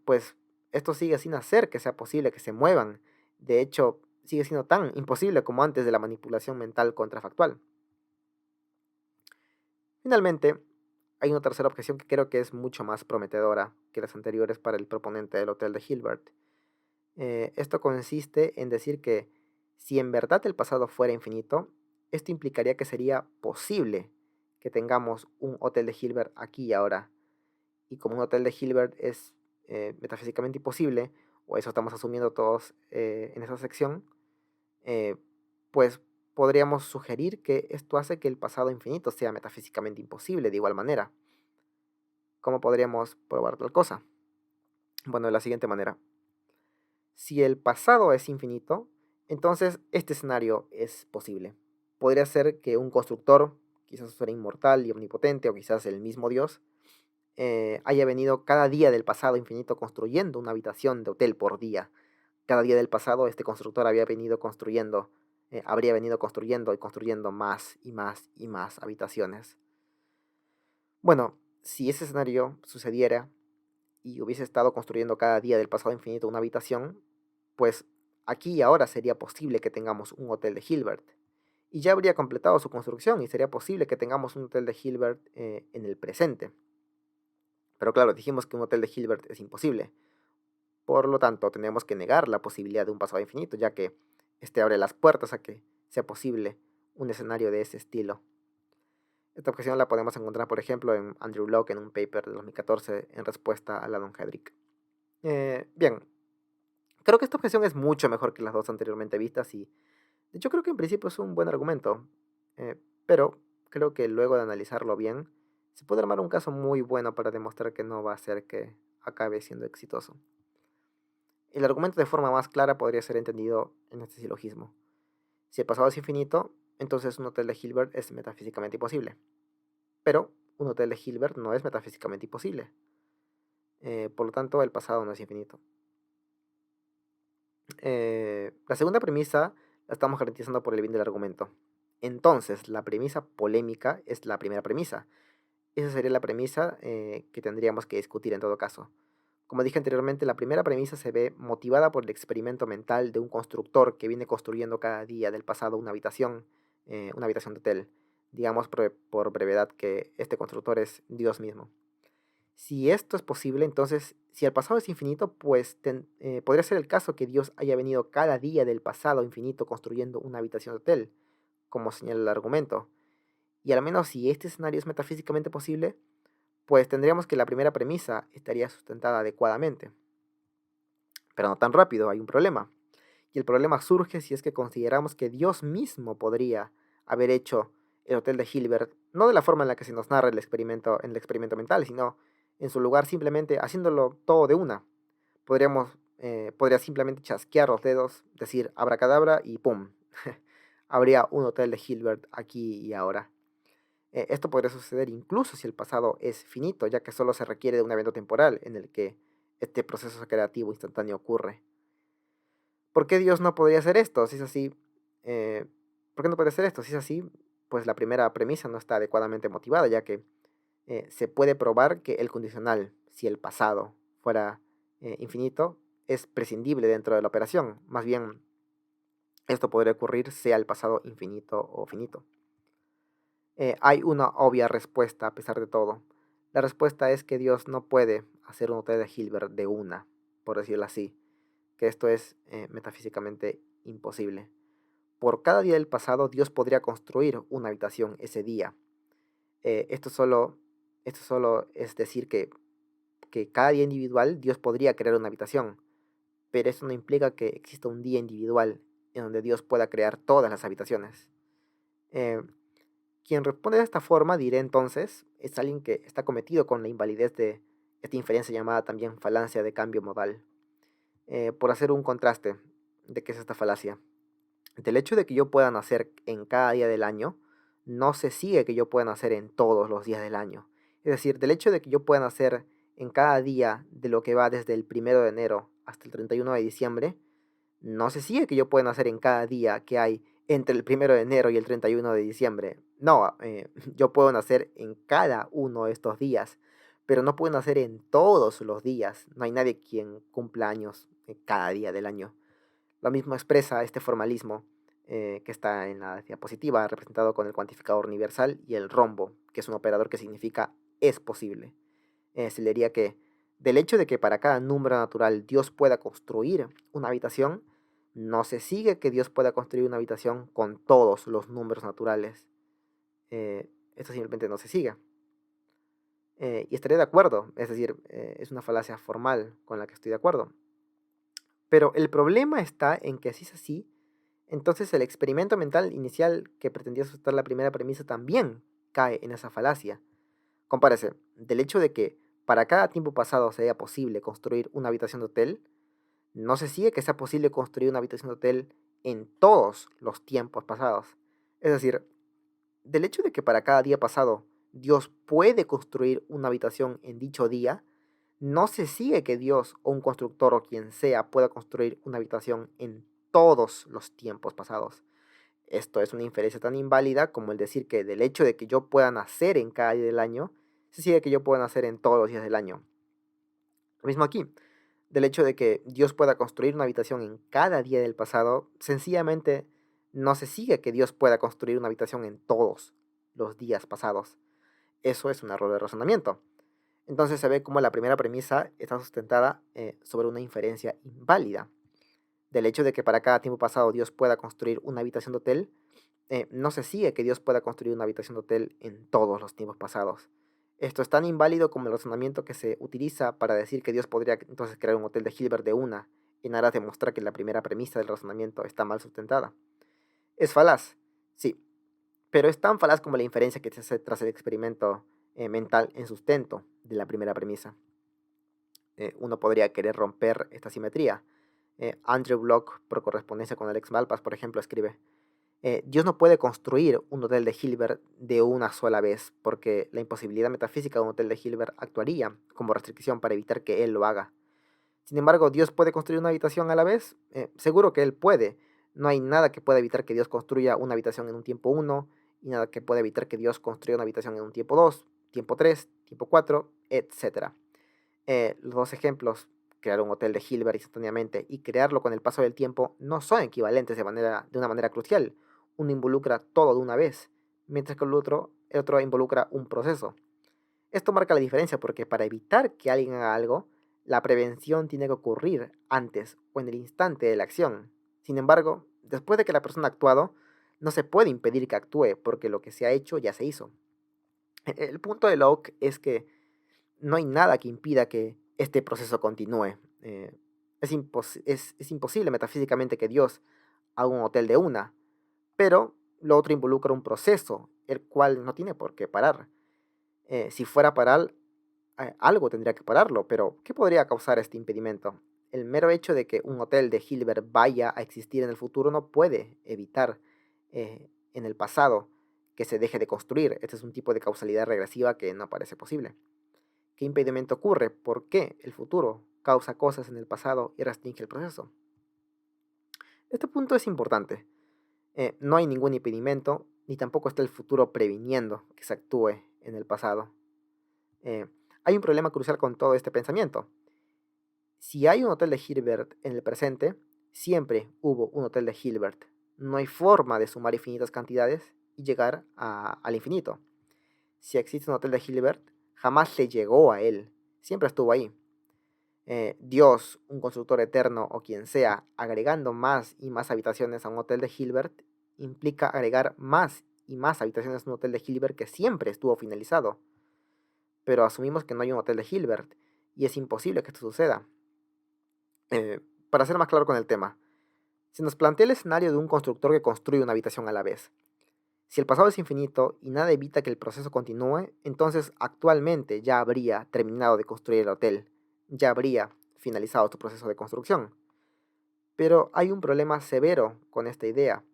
Pues esto sigue sin hacer que sea posible que se muevan. De hecho, sigue siendo tan imposible como antes de la manipulación mental contrafactual. Finalmente, hay una tercera objeción que creo que es mucho más prometedora que las anteriores para el proponente del Hotel de Hilbert. Esto consiste en decir que si en verdad el pasado fuera infinito, esto implicaría que sería posible que tengamos un Hotel de Hilbert aquí y ahora. Y como un Hotel de Hilbert es metafísicamente imposible, o eso estamos asumiendo todos en esa sección, eh, pues podríamos sugerir que esto hace que el pasado infinito sea metafísicamente imposible de igual manera. ¿Cómo podríamos probar tal cosa? Bueno, de la siguiente manera. Si el pasado es infinito, entonces este escenario es posible. Podría ser que un constructor, quizás fuera inmortal y omnipotente, o quizás el mismo Dios, haya venido cada día del pasado infinito construyendo una habitación de hotel por día. Cada día del pasado este constructor habría venido construyendo y construyendo más y más y más habitaciones. Bueno, si ese escenario sucediera y hubiese estado construyendo cada día del pasado infinito una habitación, pues aquí y ahora sería posible que tengamos un hotel de Hilbert. Y ya habría completado su construcción y sería posible que tengamos un hotel de Hilbert en el presente. Pero claro, dijimos que un hotel de Hilbert es imposible. Por lo tanto, tenemos que negar la posibilidad de un pasado infinito, ya que este abre las puertas a que sea posible un escenario de ese estilo. Esta objeción la podemos encontrar, por ejemplo, en Andrew Locke en un paper de 2014 en respuesta a Landon Hedrick. Bien, creo que esta objeción es mucho mejor que las dos anteriormente vistas y, de hecho, creo que en principio es un buen argumento, pero creo que luego de analizarlo bien, se puede armar un caso muy bueno para demostrar que no va a ser que acabe siendo exitoso. El argumento de forma más clara podría ser entendido en este silogismo. Si el pasado es infinito, entonces un hotel de Hilbert es metafísicamente imposible. Pero un hotel de Hilbert no es metafísicamente imposible. Por lo tanto, el pasado no es infinito. La segunda premisa la estamos garantizando por el bien del argumento. Entonces, la premisa polémica es la primera premisa. Esa sería la premisa que tendríamos que discutir en todo caso. Como dije anteriormente, la primera premisa se ve motivada por el experimento mental de un constructor que viene construyendo cada día del pasado una habitación de hotel. Digamos por brevedad que este constructor es Dios mismo. Si esto es posible, entonces, si el pasado es infinito, pues podría ser el caso que Dios haya venido cada día del pasado infinito construyendo una habitación de hotel, como señala el argumento. Y al menos si este escenario es metafísicamente posible, pues tendríamos que la primera premisa estaría sustentada adecuadamente. Pero no tan rápido, hay un problema. Y el problema surge si es que consideramos que Dios mismo podría haber hecho el hotel de Hilbert, no de la forma en la que se nos narra en el experimento mental, sino en su lugar simplemente haciéndolo todo de una. Podría simplemente chasquear los dedos, decir abracadabra y ¡pum! Habría un hotel de Hilbert aquí y ahora. Esto podría suceder incluso si el pasado es finito, ya que solo se requiere de un evento temporal en el que este proceso creativo instantáneo ocurre. ¿Por qué Dios no podría hacer esto? Si es así, eh, ¿por qué no podría hacer esto? Si es así, pues la primera premisa no está adecuadamente motivada, ya que se puede probar que el condicional, si el pasado fuera infinito, es prescindible dentro de la operación. Más bien, esto podría ocurrir sea el pasado infinito o finito. Hay una obvia respuesta a pesar de todo. La respuesta es que Dios no puede hacer un hotel de Hilbert de una, por decirlo así, que esto es metafísicamente imposible. Por cada día del pasado, Dios podría construir una habitación ese día. Eh, esto, solo, esto solo es decir que cada día individual Dios podría crear una habitación, pero eso no implica que exista un día individual en donde Dios pueda crear todas las habitaciones. Eh, Quien responde de esta forma, diré entonces, es alguien que está cometido con la invalidez de esta inferencia llamada también falacia de cambio modal. Por hacer un contraste de qué es esta falacia. Del hecho de que yo pueda nacer en cada día del año, no se sigue que yo pueda nacer en todos los días del año. Es decir, del hecho de que yo pueda nacer en cada día de lo que va desde el 1 de enero hasta el 31 de diciembre, no se sigue que yo pueda nacer en cada día que hay entre el 1 de enero y el 31 de diciembre. No, yo puedo nacer en cada uno de estos días, pero no puedo nacer en todos los días. No hay nadie quien cumpla años cada día del año. Lo mismo expresa este formalismo que está en la diapositiva, representado con el cuantificador universal y el rombo, que es un operador que significa es posible. Se leería que del hecho de que para cada número natural Dios pueda construir una habitación, no se sigue que Dios pueda construir una habitación con todos los números naturales. Esto simplemente no se sigue. Y estaré de acuerdo, es decir, es una falacia formal con la que estoy de acuerdo. Pero el problema está en que si es así, entonces el experimento mental inicial que pretendía sustentar la primera premisa también cae en esa falacia. Compárese, del hecho de que para cada tiempo pasado sea posible construir una habitación de hotel, no se sigue que sea posible construir una habitación de hotel en todos los tiempos pasados. Es decir, del hecho de que para cada día pasado Dios puede construir una habitación en dicho día, no se sigue que Dios o un constructor o quien sea pueda construir una habitación en todos los tiempos pasados. Esto es una inferencia tan inválida como el decir que del hecho de que yo pueda nacer en cada día del año, se sigue que yo pueda nacer en todos los días del año. Lo mismo aquí, del hecho de que Dios pueda construir una habitación en cada día del pasado, sencillamente no se sigue que Dios pueda construir una habitación en todos los días pasados. Eso es un error de razonamiento. Entonces se ve como la primera premisa está sustentada sobre una inferencia inválida. Del hecho de que para cada tiempo pasado Dios pueda construir una habitación de hotel, no se sigue que Dios pueda construir una habitación de hotel en todos los tiempos pasados. Esto es tan inválido como el razonamiento que se utiliza para decir que Dios podría entonces crear un hotel de Hilbert de una, en aras de mostrar que la primera premisa del razonamiento está mal sustentada. ¿Es falaz? Sí, pero es tan falaz como la inferencia que se hace tras el experimento mental en sustento de la primera premisa. Uno podría querer romper esta simetría, Andrew Block, por correspondencia con Alex Malpass, por ejemplo, escribe: Dios no puede construir un hotel de Hilbert de una sola vez, porque la imposibilidad metafísica de un hotel de Hilbert actuaría como restricción para evitar que Él lo haga. Sin embargo, ¿Dios puede construir una habitación a la vez? Seguro que Él puede. No hay nada que pueda evitar que Dios construya una habitación en un tiempo uno, y nada que pueda evitar que Dios construya una habitación en un tiempo 2, tiempo 3, tiempo 4, etc. Los dos ejemplos, crear un hotel de Hilbert instantáneamente y crearlo con el paso del tiempo, no son equivalentes de una manera crucial. Uno involucra todo de una vez, mientras que el otro involucra un proceso. Esto marca la diferencia porque para evitar que alguien haga algo, la prevención tiene que ocurrir antes o en el instante de la acción. Sin embargo, después de que la persona ha actuado, no se puede impedir que actúe porque lo que se ha hecho ya se hizo. El punto de Locke es que no hay nada que impida que este proceso continúe. Es imposible metafísicamente que Dios haga un hotel de una, pero lo otro involucra un proceso, el cual no tiene por qué parar. Si fuera a parar, algo tendría que pararlo, pero ¿qué podría causar este impedimento? El mero hecho de que un hotel de Hilbert vaya a existir en el futuro no puede evitar en el pasado que se deje de construir. Este es un tipo de causalidad regresiva que no parece posible. ¿Qué impedimento ocurre? ¿Por qué el futuro causa cosas en el pasado y restringe el proceso? Este punto es importante. No hay ningún impedimento, ni tampoco está el futuro previniendo que se actúe en el pasado. Eh, Hay un problema crucial con todo este pensamiento. Si hay un hotel de Hilbert en el presente, siempre hubo un hotel de Hilbert. No hay forma de sumar infinitas cantidades y llegar al infinito. Si existe un hotel de Hilbert, jamás se llegó a él. Siempre estuvo ahí. Dios, un constructor eterno o quien sea, agregando más y más habitaciones a un hotel de Hilbert, implica agregar más y más habitaciones a un hotel de Hilbert que siempre estuvo finalizado. Pero asumimos que no hay un hotel de Hilbert y es imposible que esto suceda. Para ser más claro con el tema, se nos plantea el escenario de un constructor que construye una habitación a la vez. Si el pasado es infinito y nada evita que el proceso continúe, entonces actualmente ya habría terminado de construir el hotel, ya habría finalizado su proceso de construcción. Pero hay un problema severo con esta idea,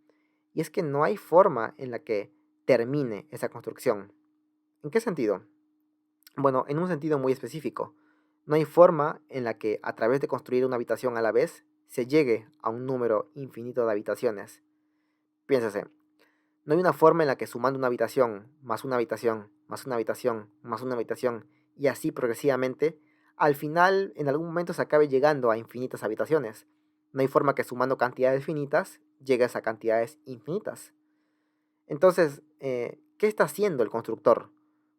y es que no hay forma en la que termine esa construcción. ¿En qué sentido? Bueno, en un sentido muy específico. No hay forma en la que a través de construir una habitación a la vez se llegue a un número infinito de habitaciones. Piénsese, no hay una forma en la que sumando una habitación, más una habitación, más una habitación, más una habitación, y así progresivamente, al final en algún momento se acabe llegando a infinitas habitaciones. No hay forma que sumando cantidades finitas llegues a cantidades infinitas. Entonces, ¿qué está haciendo el constructor?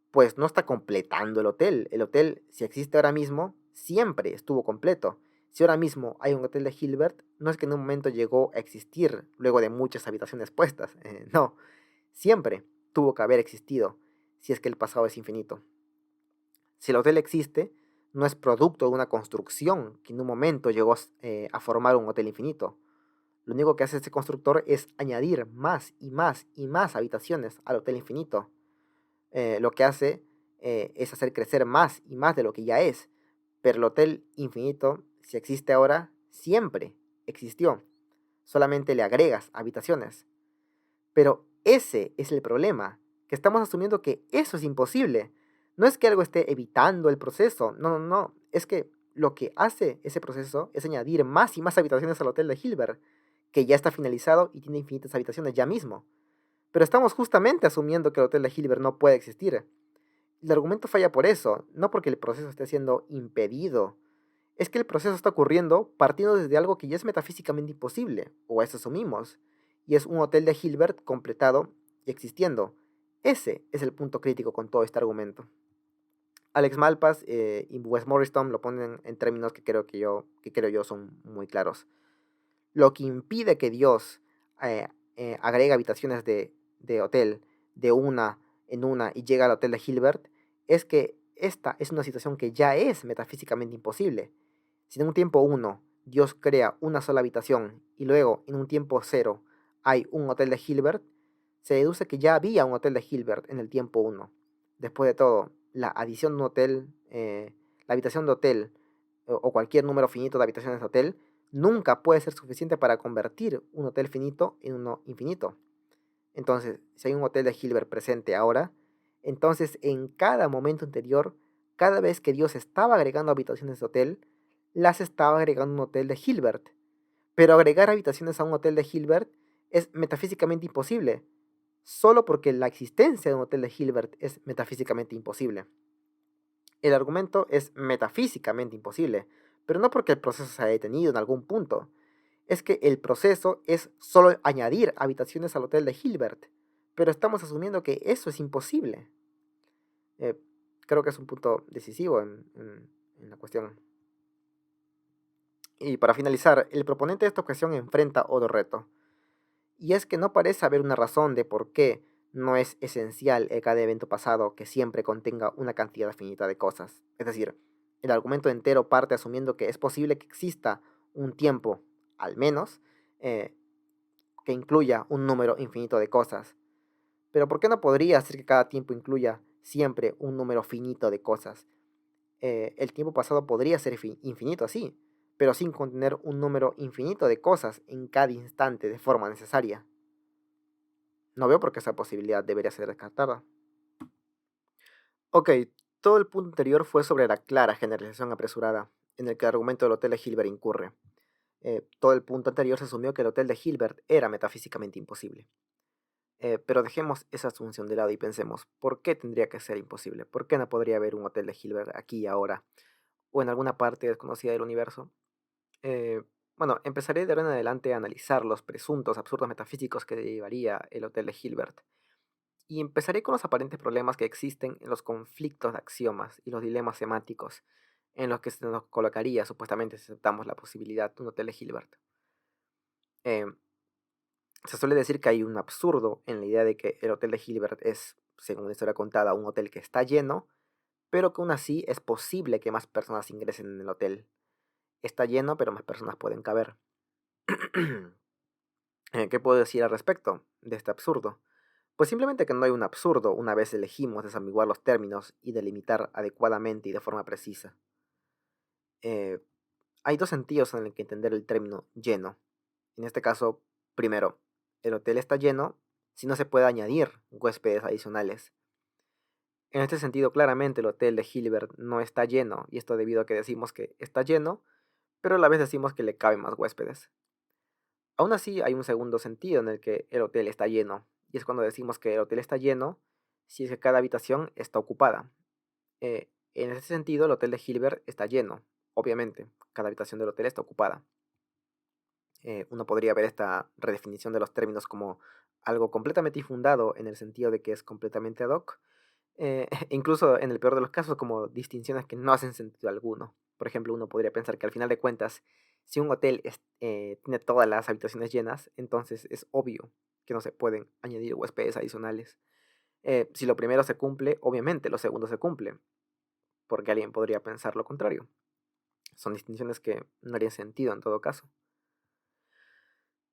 Pues no está completando el hotel. El hotel, si existe ahora mismo, siempre estuvo completo. Si ahora mismo hay un hotel de Hilbert, no es que en un momento llegó a existir luego de muchas habitaciones puestas. No, siempre tuvo que haber existido, si es que el pasado es infinito. Si el hotel existe, no es producto de una construcción que en un momento llegó a formar un hotel infinito. Lo único que hace este constructor es añadir más y más y más habitaciones al hotel infinito. Lo que hace es hacer crecer más y más de lo que ya es. Pero el hotel infinito, si existe ahora, siempre existió. Solamente le agregas habitaciones. Pero ese es el problema, que estamos asumiendo que eso es imposible. No es que algo esté evitando el proceso, no, no, no. Es que lo que hace ese proceso es añadir más y más habitaciones al hotel de Hilbert, que ya está finalizado y tiene infinitas habitaciones ya mismo. Pero estamos justamente asumiendo que el hotel de Hilbert no puede existir. El argumento falla por eso, no porque el proceso esté siendo impedido. Es que el proceso está ocurriendo partiendo desde algo que ya es metafísicamente imposible, o eso asumimos, y es un hotel de Hilbert completado y existiendo. Ese es el punto crítico con todo este argumento. Alex Malpass y Wes Morriston lo ponen en términos que creo yo son muy claros. Lo que impide que Dios eh, agregue habitaciones de hotel de una en una y llega al hotel de Hilbert es que esta es una situación que ya es metafísicamente imposible. Si en un tiempo uno Dios crea una sola habitación y luego en un tiempo cero hay un hotel de Hilbert, se deduce que ya había un hotel de Hilbert en el tiempo uno. Después de todo, la adición de un hotel, la habitación de hotel o cualquier número finito de habitaciones de hotel nunca puede ser suficiente para convertir un hotel finito en uno infinito. Entonces, si hay un hotel de Hilbert presente ahora, entonces en cada momento anterior, cada vez que Dios estaba agregando habitaciones de hotel, las estaba agregando un hotel de Hilbert. Pero agregar habitaciones a un hotel de Hilbert es metafísicamente imposible, solo porque la existencia de un hotel de Hilbert es metafísicamente imposible. El argumento es metafísicamente imposible, pero no porque el proceso se haya detenido en algún punto. Es que el proceso es solo añadir habitaciones al hotel de Hilbert, pero estamos asumiendo que eso es imposible. Eh, Creo que es un punto decisivo en la cuestión. Y para finalizar, el proponente de esta cuestión enfrenta otro reto, y es que no parece haber una razón de por qué no es esencial en cada evento pasado que siempre contenga una cantidad finita de cosas. Es decir, el argumento entero parte asumiendo que es posible que exista un tiempo, al menos, eh, que incluya un número infinito de cosas. Pero ¿por qué no podría ser que cada tiempo incluya siempre un número finito de cosas? El tiempo pasado podría ser infinito así, pero sin contener un número infinito de cosas en cada instante de forma necesaria. No veo por qué esa posibilidad debería ser descartada. Ok, todo el punto anterior fue sobre la clara generalización apresurada, en el que el argumento del hotel de Hilbert incurre. Todo el punto anterior se asumió que el hotel de Hilbert era metafísicamente imposible. Pero dejemos esa asunción de lado y pensemos, ¿por qué tendría que ser imposible? ¿Por qué no podría haber un hotel de Hilbert aquí y ahora? ¿O en alguna parte desconocida del universo? Eh, bueno, empezaré de ahora en adelante a analizar los presuntos absurdos metafísicos que derivaría el hotel de Hilbert. Y empezaré con los aparentes problemas que existen en los conflictos de axiomas y los dilemas semánticos en los que se nos colocaría supuestamente si aceptamos la posibilidad de un hotel de Hilbert. Eh, Se suele decir que hay un absurdo en la idea de que el hotel de Hilbert es, según la historia contada, un hotel que está lleno, pero que aún así es posible que más personas ingresen en el hotel. Está lleno, pero más personas pueden caber. ¿Qué puedo decir al respecto de este absurdo? Pues simplemente que no hay un absurdo una vez elegimos desambiguar los términos y delimitar adecuadamente y de forma precisa. Eh, Hay dos sentidos en el que entender el término lleno. En este caso, primero, el hotel está lleno si no se puede añadir huéspedes adicionales. En este sentido, claramente el hotel de Hilbert no está lleno, y esto debido a que decimos que está lleno, pero a la vez decimos que le caben más huéspedes. Aún así, hay un segundo sentido en el que el hotel está lleno, y es cuando decimos que el hotel está lleno si es que cada habitación está ocupada. En ese sentido, el hotel de Hilbert está lleno, obviamente, cada habitación del hotel está ocupada. Uno podría ver esta redefinición de los términos como algo completamente infundado en el sentido de que es completamente ad hoc, incluso en el peor de los casos como distinciones que no hacen sentido alguno. Por ejemplo, uno podría pensar que al final de cuentas, si un hotel tiene todas las habitaciones llenas, entonces es obvio que no se pueden añadir huéspedes adicionales. Si lo primero se cumple, obviamente lo segundo se cumple, porque alguien podría pensar lo contrario. Son distinciones que no harían sentido en todo caso.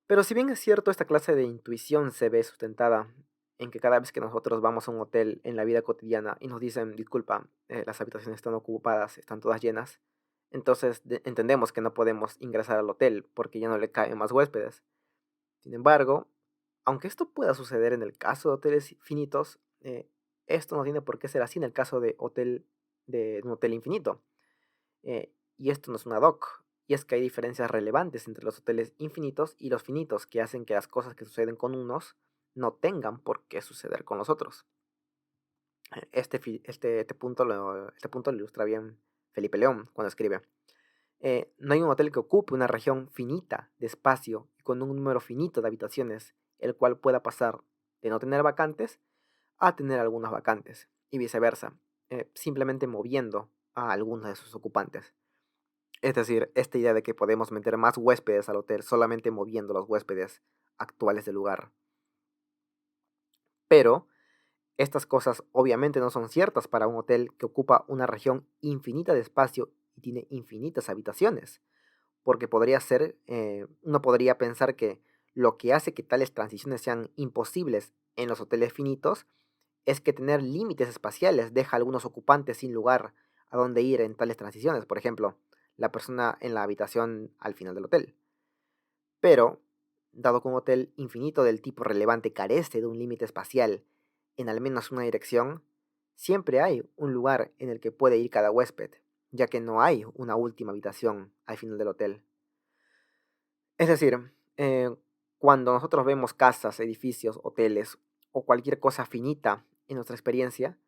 Pero si bien es cierto, esta clase de intuición se ve sustentada en que cada vez que nosotros vamos a un hotel en la vida cotidiana y nos dicen, disculpa, las habitaciones están ocupadas, están todas llenas, entonces entendemos que no podemos ingresar al hotel porque ya no le caen más huéspedes. Sin embargo, aunque esto pueda suceder en el caso de hoteles finitos, esto no tiene por qué ser así en el caso de un hotel infinito. Y esto no es un ad hoc, y es que hay diferencias relevantes entre los hoteles infinitos y los finitos que hacen que las cosas que suceden con unos no tengan por qué suceder con los otros. Este punto lo ilustra bien Felipe León cuando escribe: no hay un hotel que ocupe una región finita de espacio y con un número finito de habitaciones, el cual pueda pasar de no tener vacantes a tener algunas vacantes, y viceversa, simplemente moviendo a algunos de sus ocupantes. Es decir, esta idea de que podemos meter más huéspedes al hotel solamente moviendo los huéspedes actuales del lugar. Pero estas cosas obviamente no son ciertas para un hotel que ocupa una región infinita de espacio y tiene infinitas habitaciones. Porque uno podría pensar que lo que hace que tales transiciones sean imposibles en los hoteles finitos es que tener límites espaciales deja a algunos ocupantes sin lugar a dónde ir en tales transiciones. Por ejemplo, la persona en la habitación al final del hotel. Pero, dado que un hotel infinito del tipo relevante carece de un límite espacial en al menos una dirección, siempre hay un lugar en el que puede ir cada huésped, ya que no hay una última habitación al final del hotel. Es decir, cuando nosotros vemos casas, edificios, hoteles o cualquier cosa finita en nuestra experiencia,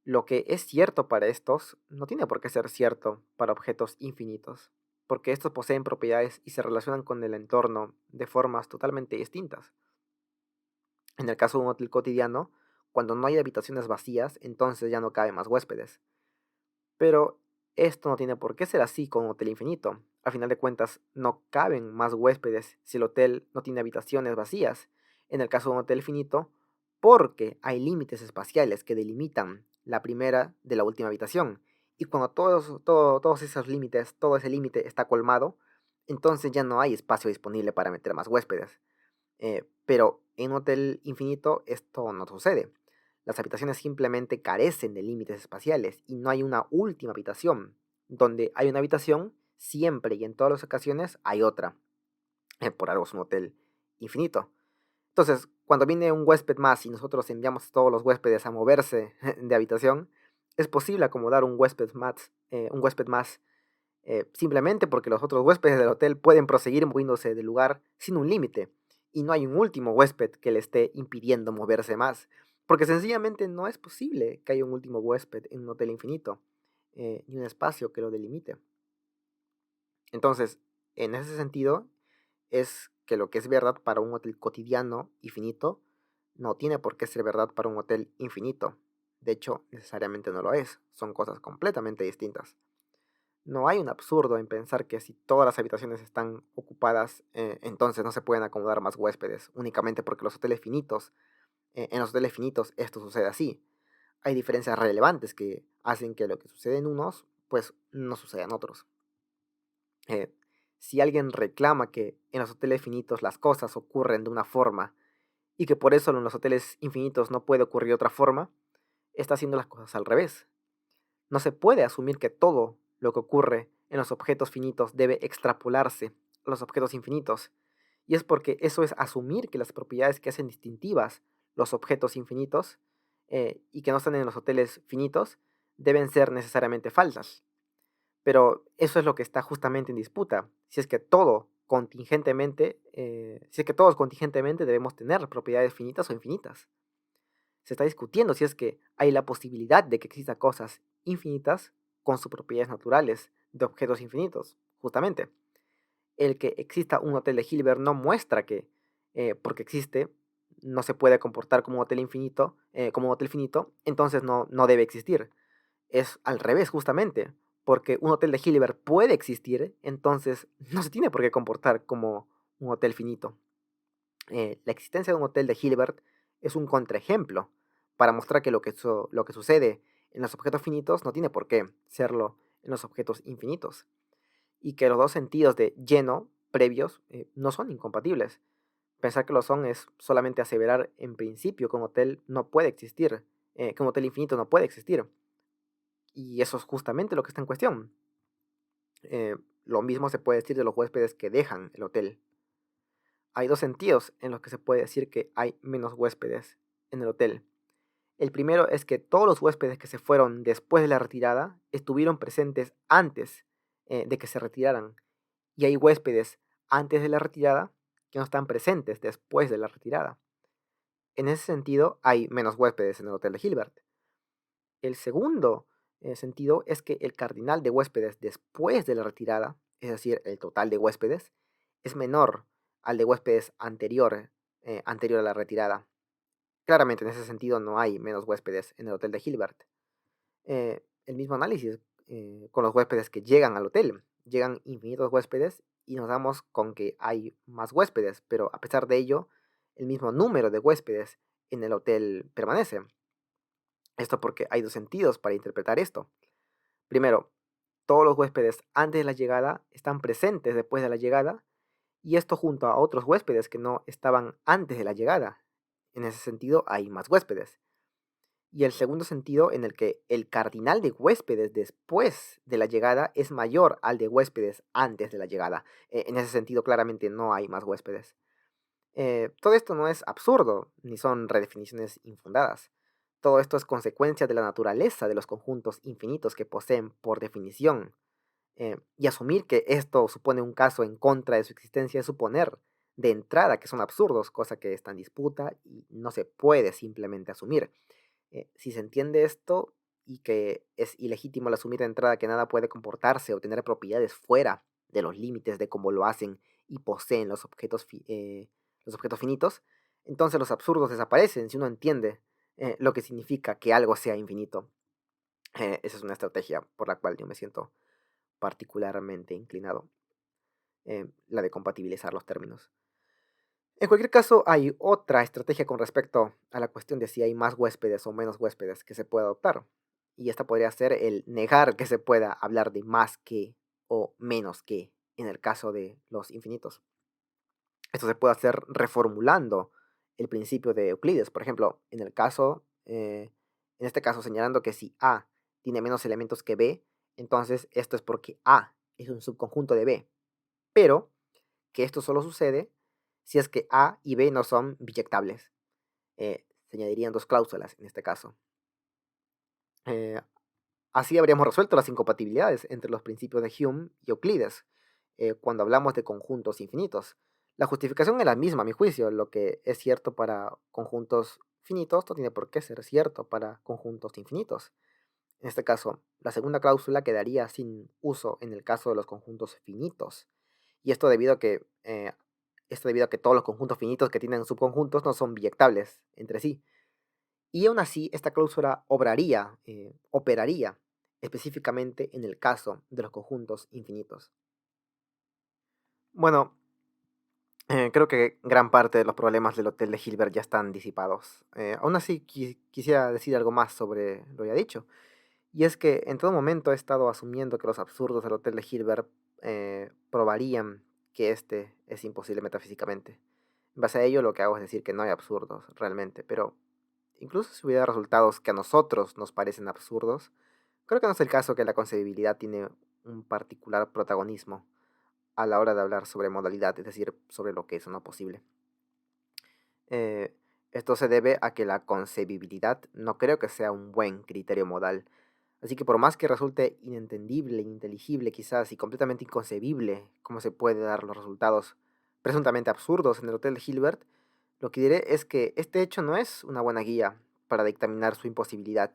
lo que es cierto para estos no tiene por qué ser cierto para objetos infinitos, porque estos poseen propiedades y se relacionan con el entorno de formas totalmente distintas. En el caso de un hotel cotidiano, cuando no hay habitaciones vacías, entonces ya no caben más huéspedes. Pero esto no tiene por qué ser así con un hotel infinito. A final de cuentas, no caben más huéspedes si el hotel no tiene habitaciones vacías. En el caso de un hotel finito, porque hay límites espaciales que delimitan la primera de la última habitación. Y cuando todos esos límites, todo ese límite está colmado, entonces ya no hay espacio disponible para meter más huéspedes. Pero en un hotel infinito esto no sucede. Las habitaciones simplemente carecen de límites espaciales y no hay una última habitación. Donde hay una habitación, siempre y en todas las ocasiones hay otra. Por algo es un hotel infinito. Entonces, cuando viene un huésped más y nosotros enviamos a todos los huéspedes a moverse de habitación, es posible acomodar un huésped más simplemente porque los otros huéspedes del hotel pueden proseguir moviéndose del lugar sin un límite, y no hay un último huésped que le esté impidiendo moverse más, porque sencillamente no es posible que haya un último huésped en un hotel infinito, ni un espacio que lo delimite. Entonces, en ese sentido, es que lo que es verdad para un hotel cotidiano y finito, no tiene por qué ser verdad para un hotel infinito. De hecho, necesariamente no lo es, son cosas completamente distintas. No hay un absurdo en pensar que si todas las habitaciones están ocupadas, entonces no se pueden acomodar más huéspedes, únicamente porque en los hoteles finitos esto sucede así. Hay diferencias relevantes que hacen que lo que sucede en unos, pues no suceda en otros. Eh, si alguien reclama que en los hoteles finitos las cosas ocurren de una forma y que por eso en los hoteles infinitos no puede ocurrir de otra forma, está haciendo las cosas al revés. No se puede asumir que todo lo que ocurre en los objetos finitos debe extrapolarse a los objetos infinitos. Y es porque eso es asumir que las propiedades que hacen distintivas los objetos infinitos y que no están en los hoteles finitos deben ser necesariamente falsas. Pero eso es lo que está justamente en disputa. Si es que todos contingentemente debemos tener propiedades finitas o infinitas. Se está discutiendo si es que hay la posibilidad de que existan cosas infinitas con sus propiedades naturales de objetos infinitos. Justamente, el que exista un hotel de Hilbert no muestra que porque existe no se puede comportar como un hotel infinito, como un hotel finito, entonces no debe existir. Es al revés, justamente, porque un hotel de Hilbert puede existir, entonces no se tiene por qué comportar como un hotel finito. La existencia de un hotel de Hilbert es un contraejemplo para mostrar que lo que sucede en los objetos finitos no tiene por qué serlo en los objetos infinitos, y que los dos sentidos de lleno previos no son incompatibles. Pensar que lo son es solamente aseverar en principio que un hotel no puede existir, que un hotel infinito no puede existir, y eso es justamente lo que está en cuestión. Lo mismo se puede decir de los huéspedes que dejan el hotel. Hay dos sentidos en los que se puede decir que hay menos huéspedes en el hotel. El primero es que todos los huéspedes que se fueron después de la retirada estuvieron presentes antes de que se retiraran. Y hay huéspedes antes de la retirada que no están presentes después de la retirada. En ese sentido, hay menos huéspedes en el hotel de Hilbert. El segundo sentido es que el cardinal de huéspedes después de la retirada, es decir, el total de huéspedes, es menor al de huéspedes anterior a la retirada. Claramente, en ese sentido, no hay menos huéspedes en el hotel de Hilbert. El mismo análisis con los huéspedes que llegan al hotel. Llegan infinitos huéspedes y nos damos con que hay más huéspedes, pero a pesar de ello, el mismo número de huéspedes en el hotel permanece. Esto porque hay dos sentidos para interpretar esto. Primero, todos los huéspedes antes de la llegada están presentes después de la llegada, y esto junto a otros huéspedes que no estaban antes de la llegada. En ese sentido, hay más huéspedes. y el segundo sentido en el que el cardinal de huéspedes después de la llegada es mayor al de huéspedes antes de la llegada. En ese sentido, claramente no hay más huéspedes. Todo esto no es absurdo, ni son redefiniciones infundadas. Todo esto es consecuencia de la naturaleza de los conjuntos infinitos que poseen por definición. Y asumir que esto supone un caso en contra de su existencia es suponer de entrada que son absurdos, cosa que está en disputa y no se puede simplemente asumir. Si se entiende esto y que es ilegítimo el asumir de entrada que nada puede comportarse o tener propiedades fuera de los límites de cómo lo hacen y poseen los objetos finitos, entonces los absurdos desaparecen si uno entiende lo que significa que algo sea infinito. Esa es una estrategia por la cual yo me siento particularmente inclinado, la de compatibilizar los términos. En cualquier caso, hay otra estrategia con respecto a la cuestión de si hay más huéspedes o menos huéspedes que se puede adoptar. Y esta podría ser el negar que se pueda hablar de más que o menos que en el caso de los infinitos. Esto se puede hacer reformulando el principio de Euclides. Por ejemplo, en este caso señalando que si A tiene menos elementos que B, entonces esto es porque A es un subconjunto de B. Pero que esto solo sucede si es que A y B no son biyectables. Se añadirían dos cláusulas en este caso. Eh, Así habríamos resuelto las incompatibilidades entre los principios de Hume y Euclides cuando hablamos de conjuntos infinitos. La justificación es la misma, a mi juicio. Lo que es cierto para conjuntos finitos no tiene por qué ser cierto para conjuntos infinitos. En este caso, la segunda cláusula quedaría sin uso en el caso de los conjuntos finitos. Y esto debido a que todos los conjuntos finitos que tienen subconjuntos no son biyectables entre sí. Y aún así, esta cláusula operaría específicamente en el caso de los conjuntos infinitos. Bueno, creo que gran parte de los problemas del Hotel de Hilbert ya están disipados. Aún así, quisiera decir algo más sobre lo ya dicho. Y es que en todo momento he estado asumiendo que los absurdos del Hotel de Hilbert probarían que este es imposible metafísicamente. En base a ello, lo que hago es decir que no hay absurdos realmente, pero incluso si hubiera resultados que a nosotros nos parecen absurdos, creo que no es el caso que la concebibilidad tiene un particular protagonismo a la hora de hablar sobre modalidad, es decir, sobre lo que es o no posible. Eh, Esto se debe a que la concebibilidad no creo que sea un buen criterio modal. Así que por más que resulte inentendible, ininteligible quizás y completamente inconcebible cómo se puede dar los resultados presuntamente absurdos en el Hotel de Hilbert, lo que diré es que este hecho no es una buena guía para dictaminar su imposibilidad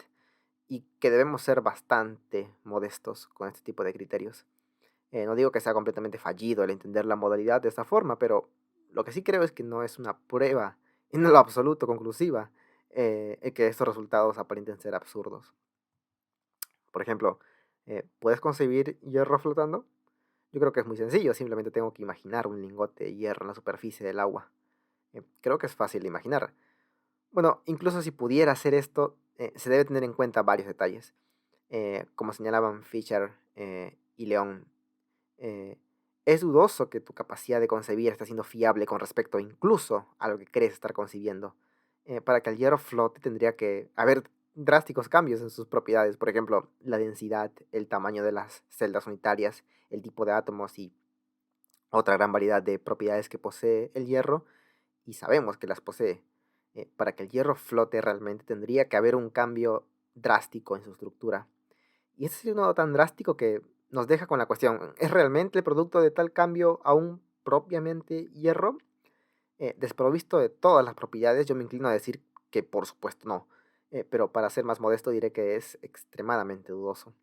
y que debemos ser bastante modestos con este tipo de criterios. No digo que sea completamente fallido el entender la modalidad de esta forma, pero lo que sí creo es que no es una prueba en lo absoluto conclusiva el que estos resultados aparenten ser absurdos. Por ejemplo, ¿puedes concebir hierro flotando? Yo creo que es muy sencillo, simplemente tengo que imaginar un lingote de hierro en la superficie del agua. Creo que es fácil de imaginar. Bueno, incluso si pudiera hacer esto, se debe tener en cuenta varios detalles. Como señalaban Fisher y León, eh, es dudoso que tu capacidad de concebir esté siendo fiable con respecto incluso a lo que crees estar concibiendo. Para que el hierro flote tendría que haber drásticos cambios en sus propiedades, por ejemplo, la densidad, el tamaño de las celdas unitarias, el tipo de átomos y otra gran variedad de propiedades que posee el hierro, y sabemos que las posee. Para que el hierro flote realmente tendría que haber un cambio drástico en su estructura. Y ese es uno tan drástico que nos deja con la cuestión, ¿es realmente el producto de tal cambio aún propiamente hierro? Desprovisto de todas las propiedades, yo me inclino a decir que por supuesto no. Pero para ser más modesto diré que es extremadamente dudoso.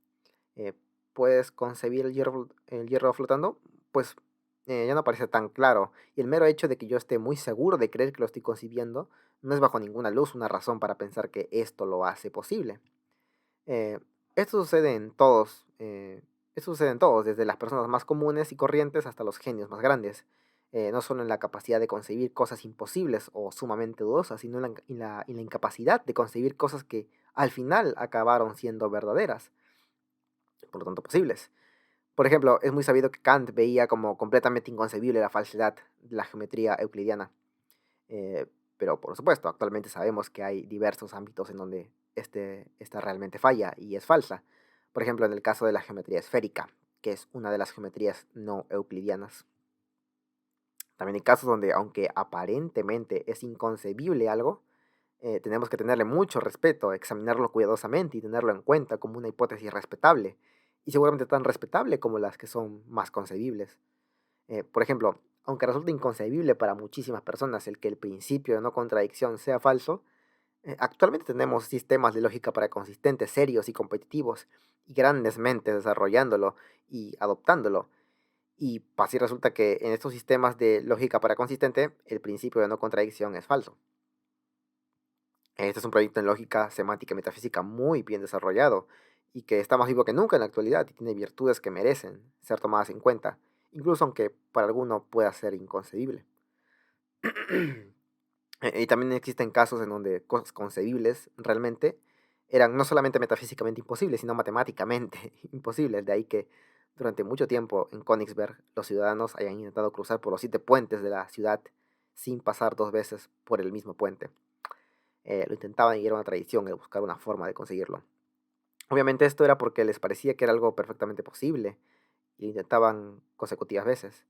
Eh, ¿Puedes concebir el hierro flotando? Pues ya no parece tan claro. Y el mero hecho de que yo esté muy seguro de creer que lo estoy concibiendo no es bajo ninguna luz una razón para pensar que esto lo hace posible. Eh, esto sucede en todos, desde las personas más comunes y corrientes hasta los genios más grandes. No solo en la capacidad de concebir cosas imposibles o sumamente dudosas, sino en la incapacidad de concebir cosas que al final acabaron siendo verdaderas, por lo tanto posibles. Por ejemplo, es muy sabido que Kant veía como completamente inconcebible la falsedad de la geometría euclidiana. Eh, pero por supuesto, actualmente sabemos que hay diversos ámbitos en donde esta realmente falla y es falsa. Por ejemplo, en el caso de la geometría esférica, que es una de las geometrías no euclidianas. También hay casos donde, aunque aparentemente es inconcebible algo, tenemos que tenerle mucho respeto, examinarlo cuidadosamente y tenerlo en cuenta como una hipótesis respetable, y seguramente tan respetable como las que son más concebibles. Por ejemplo, aunque resulte inconcebible para muchísimas personas el que el principio de no contradicción sea falso, actualmente tenemos sistemas de lógica para consistentes, serios y competitivos, y grandes mentes desarrollándolo y adoptándolo. Y así resulta que en estos sistemas de lógica para consistente, el principio de no contradicción es falso. Este es un proyecto en lógica semántica y metafísica muy bien desarrollado y que está más vivo que nunca en la actualidad y tiene virtudes que merecen ser tomadas en cuenta, incluso aunque para alguno pueda ser inconcebible. Y también existen casos en donde cosas concebibles realmente eran no solamente metafísicamente imposibles, sino matemáticamente imposibles. De ahí que durante mucho tiempo en Königsberg los ciudadanos hayan intentado cruzar por los 7 puentes de la ciudad sin pasar 2 veces por el mismo puente. Lo intentaban y era una tradición el buscar una forma de conseguirlo. Obviamente esto era porque les parecía que era algo perfectamente posible y lo intentaban consecutivas veces.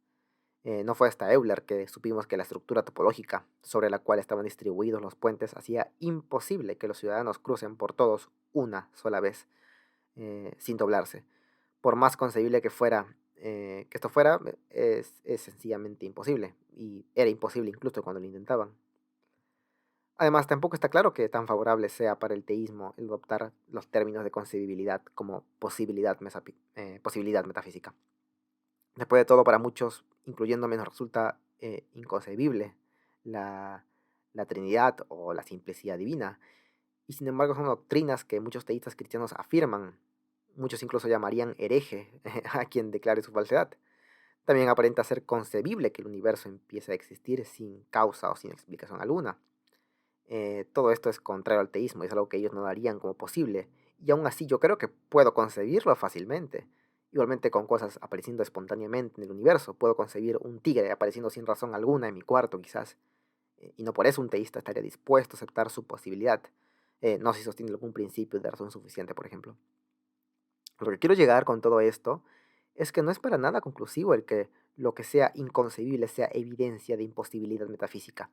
No fue hasta Euler que supimos que la estructura topológica sobre la cual estaban distribuidos los puentes hacía imposible que los ciudadanos crucen por todos una sola vez, sin doblarse. Por más concebible que fuera, que esto fuera, es sencillamente imposible. Y era imposible incluso cuando lo intentaban. Además, tampoco está claro que tan favorable sea para el teísmo el adoptar los términos de concebibilidad como posibilidad metafísica. Después de todo, para muchos, incluyéndome, nos resulta inconcebible la, la Trinidad o la simplicidad divina. Y sin embargo son doctrinas que muchos teístas cristianos afirman. Muchos incluso llamarían hereje a quien declare su falsedad. También aparenta ser concebible que el universo empiece a existir sin causa o sin explicación alguna. Todo esto es contrario al teísmo y es algo que ellos no darían como posible. Y aún así yo creo que puedo concebirlo fácilmente. Igualmente con cosas apareciendo espontáneamente en el universo. Puedo concebir un tigre apareciendo sin razón alguna en mi cuarto quizás. Y no por eso un teísta estaría dispuesto a aceptar su posibilidad. No si sostiene algún principio de razón suficiente, por ejemplo. Lo que quiero llegar con todo esto es que no es para nada conclusivo el que lo que sea inconcebible sea evidencia de imposibilidad metafísica.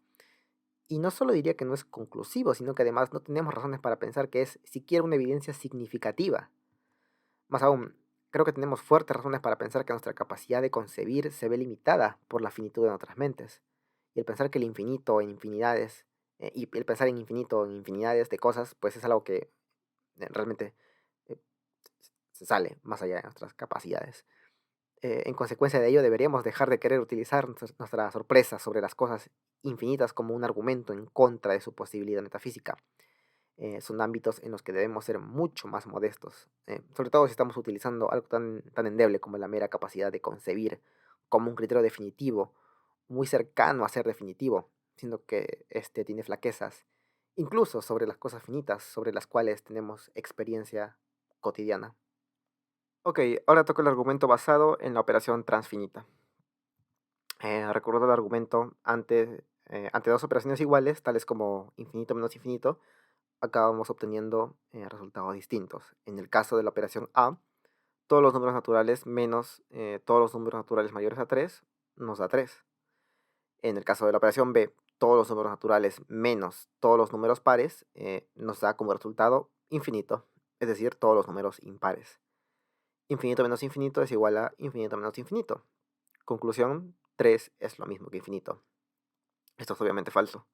Y no solo diría que no es conclusivo, sino que además no tenemos razones para pensar que es siquiera una evidencia significativa. Más aún, creo que tenemos fuertes razones para pensar que nuestra capacidad de concebir se ve limitada por la finitud de nuestras mentes. Y el pensar que el infinito en infinidades, y el pensar en infinito en infinidades de cosas, pues es algo que realmente eh, se sale más allá de nuestras capacidades. En consecuencia de ello, deberíamos dejar de querer utilizar nuestra sorpresa sobre las cosas infinitas como un argumento en contra de su posibilidad metafísica. Son ámbitos en los que debemos ser mucho más modestos, sobre todo si estamos utilizando algo tan endeble como la mera capacidad de concebir como un criterio definitivo, muy cercano a ser definitivo, siendo que este tiene flaquezas, incluso sobre las cosas finitas, sobre las cuales tenemos experiencia cotidiana. Ok, ahora toca el argumento basado en la operación transfinita. Recuerdo el argumento ante dos operaciones iguales, tales como infinito menos infinito, acabamos obteniendo resultados distintos. En el caso de la operación A, todos los números naturales menos todos los números naturales mayores a 3 nos da 3. En el caso de la operación B, todos los números naturales menos todos los números pares nos da como resultado infinito, es decir, todos los números impares. Infinito menos infinito es igual a infinito menos infinito. Conclusión, 3 es lo mismo que infinito. Esto es obviamente falso.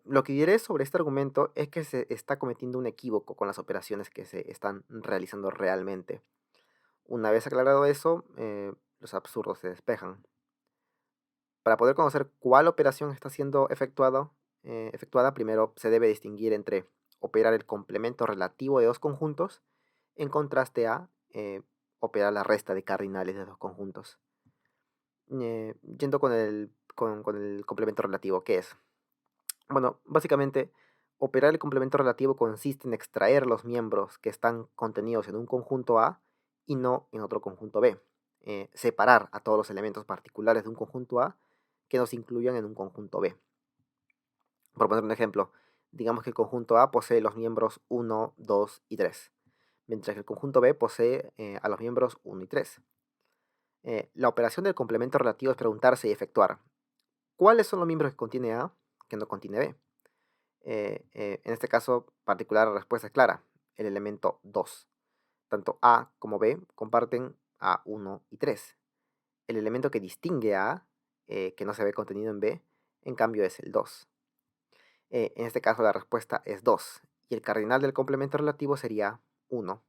Lo que diré sobre este argumento es que se está cometiendo un equívoco con las operaciones que se están realizando realmente. Una vez aclarado eso, los absurdos se despejan. Para poder conocer cuál operación está siendo efectuada, primero se debe distinguir entre operar el complemento relativo de dos conjuntos en contraste a operar la resta de cardinales de dos conjuntos. Yendo con el complemento relativo, ¿qué es? Bueno, básicamente, operar el complemento relativo consiste en extraer los miembros que están contenidos en un conjunto A y no en otro conjunto B. Separar a todos los elementos particulares de un conjunto A que nos incluyan en un conjunto B. Por poner un ejemplo, digamos que el conjunto A posee los miembros 1, 2 y 3, mientras que el conjunto B posee a los miembros 1 y 3. La operación del complemento relativo es preguntarse y efectuar cuáles son los miembros que contiene A que no contiene B. En este caso particular la respuesta es clara, el elemento 2. Tanto A como B comparten A1 y 3. El elemento que distingue a A, que no se ve contenido en B, en cambio es el 2. En este caso la respuesta es 2 y el cardinal del complemento relativo sería 1.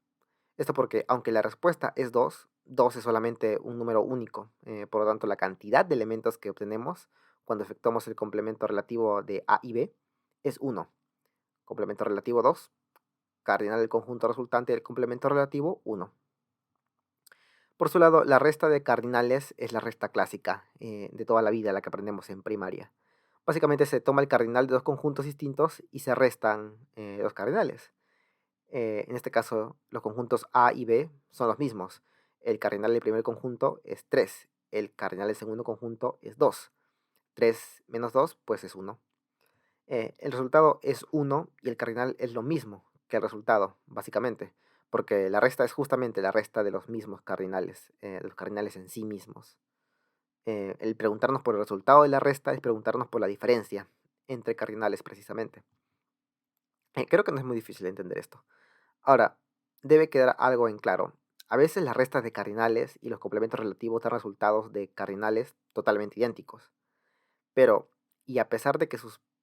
Esto porque aunque la respuesta es 2, 2 es solamente un número único. Por lo tanto, la cantidad de elementos que obtenemos cuando efectuamos el complemento relativo de A y B es 1. Complemento relativo 2, cardinal del conjunto resultante del complemento relativo 1. Por su lado, la resta de cardinales es la resta clásica de toda la vida, la que aprendemos en primaria. Básicamente se toma el cardinal de dos conjuntos distintos y se restan los cardinales. En este caso, los conjuntos A y B son los mismos. El cardinal del primer conjunto es 3. El cardinal del segundo conjunto es 2. 3 menos 2, pues es 1. El resultado es 1 y el cardinal es lo mismo que el resultado, básicamente, porque la resta es justamente la resta de los mismos cardinales, de los cardinales en sí mismos. El preguntarnos por el resultado de la resta es preguntarnos por la diferencia entre cardinales, precisamente. Creo que no es muy difícil entender esto. Ahora, debe quedar algo en claro. A veces las restas de cardinales y los complementos relativos dan resultados de cardinales totalmente idénticos. Pero, y a pesar de que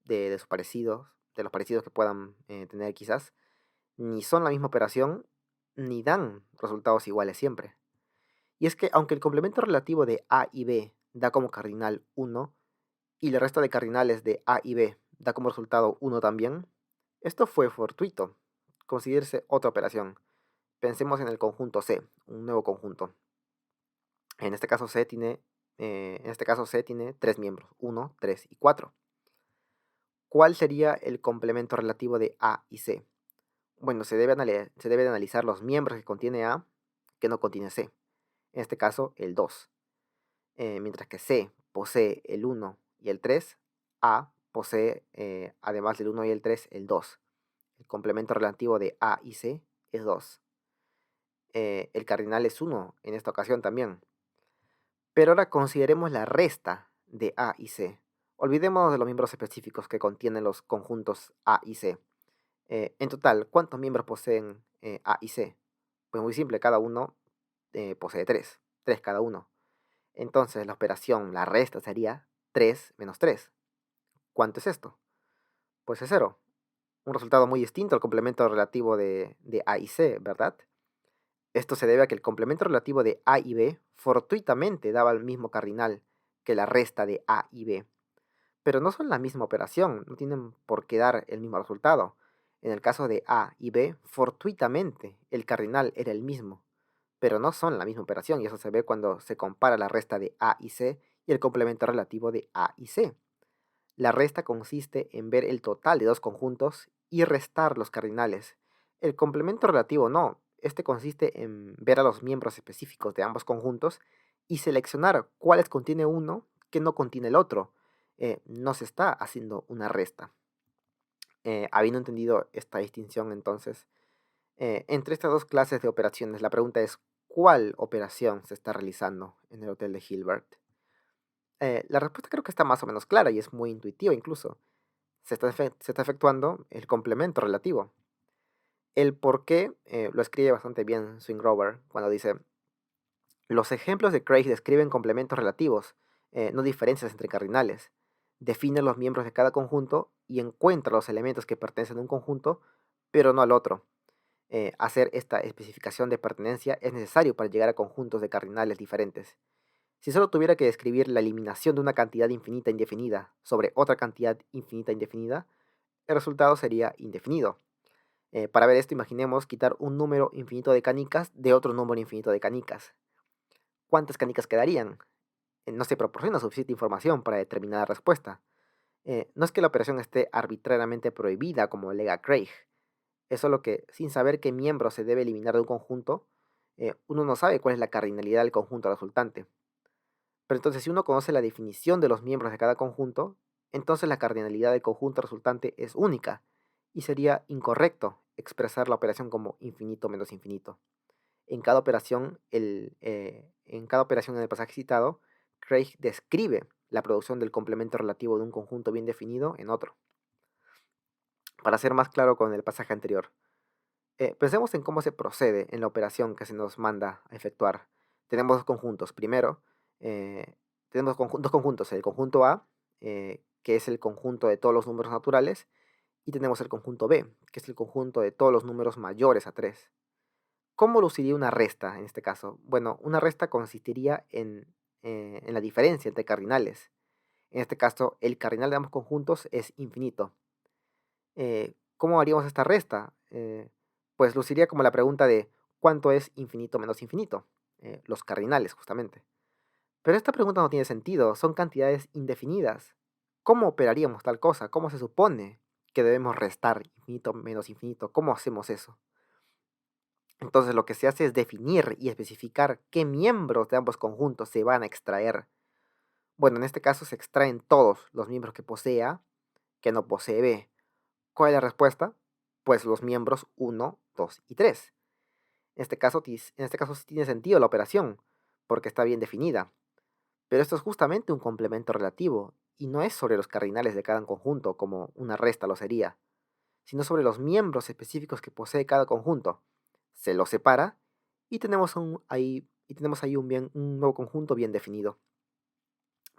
de sus parecidos, de los parecidos que puedan tener quizás, ni son la misma operación, ni dan resultados iguales siempre. Y es que aunque el complemento relativo de A y B da como cardinal 1, y la resta de cardinales de A y B da como resultado 1 también, esto fue fortuito. Considérese otra operación. Pensemos en el conjunto C, un nuevo conjunto. En este caso C tiene 3 miembros, 1, 3 y 4. ¿Cuál sería el complemento relativo de A y C? Bueno, se debe de analizar los miembros que contiene A que no contiene C. En este caso, el 2. Mientras que C posee el 1 y el 3, A posee, además del 1 y el 3, el 2. El complemento relativo de A y C es 2. El cardinal es 1 en esta ocasión también. Pero ahora consideremos la resta de A y C. Olvidemos de los miembros específicos que contienen los conjuntos A y C. En total, ¿cuántos miembros poseen A y C? Pues muy simple, cada uno posee 3. 3 cada uno. Entonces la operación, la resta sería 3 menos 3. ¿Cuánto es esto? Pues es 0. Un resultado muy distinto al complemento relativo de A y C, ¿verdad? Esto se debe a que el complemento relativo de A y B fortuitamente daba el mismo cardinal que la resta de A y B. Pero no son la misma operación, no tienen por qué dar el mismo resultado. En el caso de A y B, fortuitamente el cardinal era el mismo, pero no son la misma operación y eso se ve cuando se compara la resta de A y C y el complemento relativo de A y C. La resta consiste en ver el total de dos conjuntos y restar los cardinales. El complemento relativo no. Este consiste en ver a los miembros específicos de ambos conjuntos y seleccionar cuáles contiene uno que no contiene el otro. No se está haciendo una resta. Habiendo entendido esta distinción, entonces, entre estas dos clases de operaciones, la pregunta es, ¿cuál operación se está realizando en el Hotel de Hilbert? La respuesta creo que está más o menos clara y es muy intuitiva incluso. Se está efectuando el complemento relativo. El por qué lo escribe bastante bien Swingrover cuando dice, los ejemplos de Craig describen complementos relativos, no diferencias entre cardinales. Define los miembros de cada conjunto y encuentra los elementos que pertenecen a un conjunto, pero no al otro. Hacer esta especificación de pertenencia es necesario para llegar a conjuntos de cardinales diferentes. Si solo tuviera que describir la eliminación de una cantidad infinita indefinida sobre otra cantidad infinita indefinida, el resultado sería indefinido. Para ver esto, imaginemos quitar un número infinito de canicas de otro número infinito de canicas. ¿Cuántas canicas quedarían? No se proporciona suficiente información para determinar la respuesta. No es que la operación esté arbitrariamente prohibida como alega Craig, es solo que, sin saber qué miembro se debe eliminar de un conjunto, uno no sabe cuál es la cardinalidad del conjunto resultante. Pero entonces, si uno conoce la definición de los miembros de cada conjunto, entonces la cardinalidad del conjunto resultante es única y sería incorrecto expresar la operación como infinito menos infinito. En cada operación en el pasaje citado, Craig describe la producción del complemento relativo de un conjunto bien definido en otro. Para ser más claro con el pasaje anterior, pensemos en cómo se procede en la operación que se nos manda a efectuar. Tenemos dos conjuntos. Primero, tenemos dos conjuntos. El conjunto A, que es el conjunto de todos los números naturales, y tenemos el conjunto B, que es el conjunto de todos los números mayores a 3. ¿Cómo luciría una resta en este caso? Bueno, una resta consistiría en la diferencia entre cardinales. En este caso, el cardinal de ambos conjuntos es infinito. ¿Cómo haríamos esta resta? Pues luciría como la pregunta de ¿cuánto es infinito menos infinito? Los cardinales, justamente. Pero esta pregunta no tiene sentido, son cantidades indefinidas. ¿Cómo operaríamos tal cosa? ¿Cómo se supone que debemos restar infinito menos infinito? ¿Cómo hacemos eso? Entonces lo que se hace es definir y especificar qué miembros de ambos conjuntos se van a extraer. Bueno, en este caso se extraen todos los miembros que posee A, que no posee B. ¿Cuál es la respuesta? Pues los miembros 1, 2 y 3. En este caso sí tiene sentido la operación, porque está bien definida. Pero esto es justamente un complemento relativo, y no es sobre los cardinales de cada conjunto, como una resta lo sería, sino sobre los miembros específicos que posee cada conjunto. Se los separa y tenemos ahí un nuevo conjunto bien definido.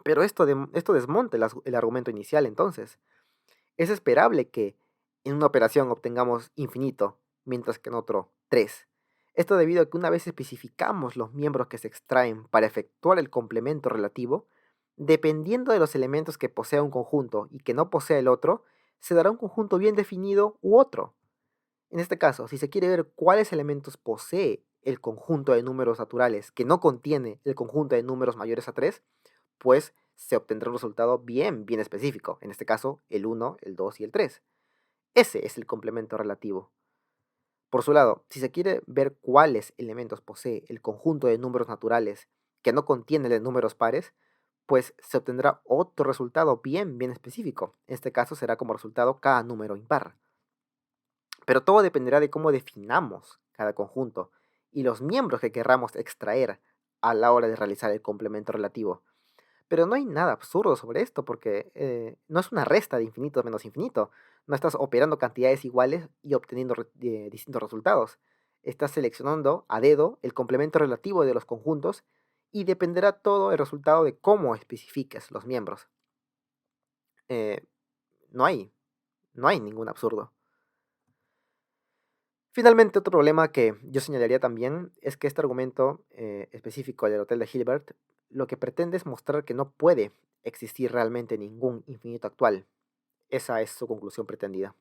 Pero esto desmonta el argumento inicial entonces. Es esperable que en una operación obtengamos infinito, mientras que en otro 3. Esto debido a que una vez especificamos los miembros que se extraen para efectuar el complemento relativo, dependiendo de los elementos que posea un conjunto y que no posea el otro, se dará un conjunto bien definido u otro. En este caso, si se quiere ver cuáles elementos posee el conjunto de números naturales que no contiene el conjunto de números mayores a 3, pues se obtendrá un resultado bien específico. En este caso, el 1, el 2 y el 3. Ese es el complemento relativo. Por su lado, si se quiere ver cuáles elementos posee el conjunto de números naturales que no contiene de números pares, pues se obtendrá otro resultado bien específico. En este caso será como resultado cada número impar. Pero todo dependerá de cómo definamos cada conjunto y los miembros que querramos extraer a la hora de realizar el complemento relativo. Pero no hay nada absurdo sobre esto porque no es una resta de infinito menos infinito. No estás operando cantidades iguales y obteniendo distintos resultados. Estás seleccionando a dedo el complemento relativo de los conjuntos y dependerá todo el resultado de cómo especifiques los miembros. Eh, no hay, no hay ningún absurdo. Finalmente, otro problema que yo señalaría también es que este argumento específico del Hotel de Hilbert lo que pretende es mostrar que no puede existir realmente ningún infinito actual. Esa es su conclusión pretendida.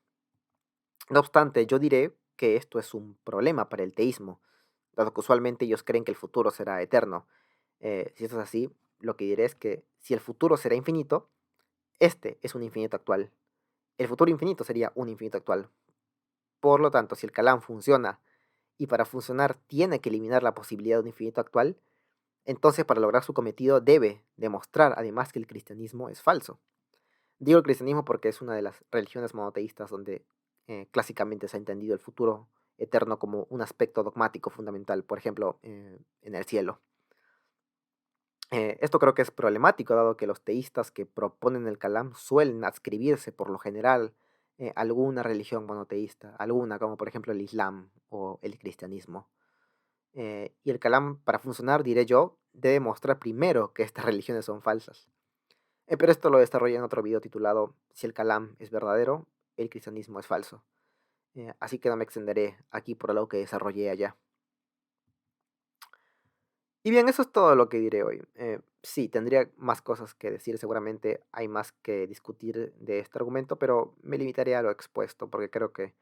No obstante, yo diré que esto es un problema para el teísmo, dado que usualmente ellos creen que el futuro será eterno. Si esto es así, lo que diré es que si el futuro será infinito, este es un infinito actual. El futuro infinito sería un infinito actual. Por lo tanto, si el Kalam funciona y para funcionar tiene que eliminar la posibilidad de un infinito actual, entonces para lograr su cometido debe demostrar además que el cristianismo es falso. Digo el cristianismo porque es una de las religiones monoteístas donde clásicamente se ha entendido el futuro eterno como un aspecto dogmático fundamental, por ejemplo, en el cielo. Esto creo que es problemático, dado que los teístas que proponen el Kalam suelen adscribirse por lo general a alguna religión monoteísta, alguna como por ejemplo el Islam o el cristianismo. Y el Kalam, para funcionar, diré yo, debe mostrar primero que estas religiones son falsas. Pero esto lo desarrollé en otro video titulado Si el Kalam es verdadero, el cristianismo es falso. Así que no me extenderé aquí por algo que desarrollé allá. Y bien, eso es todo lo que diré hoy. Sí, tendría más cosas que decir, seguramente hay más que discutir de este argumento, pero me limitaré a lo expuesto porque creo que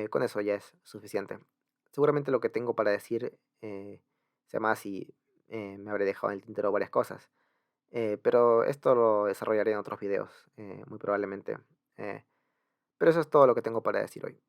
con eso ya es suficiente. Seguramente lo que tengo para decir sea más y me habré dejado en el tintero varias cosas. Pero esto lo desarrollaré en otros videos, muy probablemente. Pero eso es todo lo que tengo para decir hoy.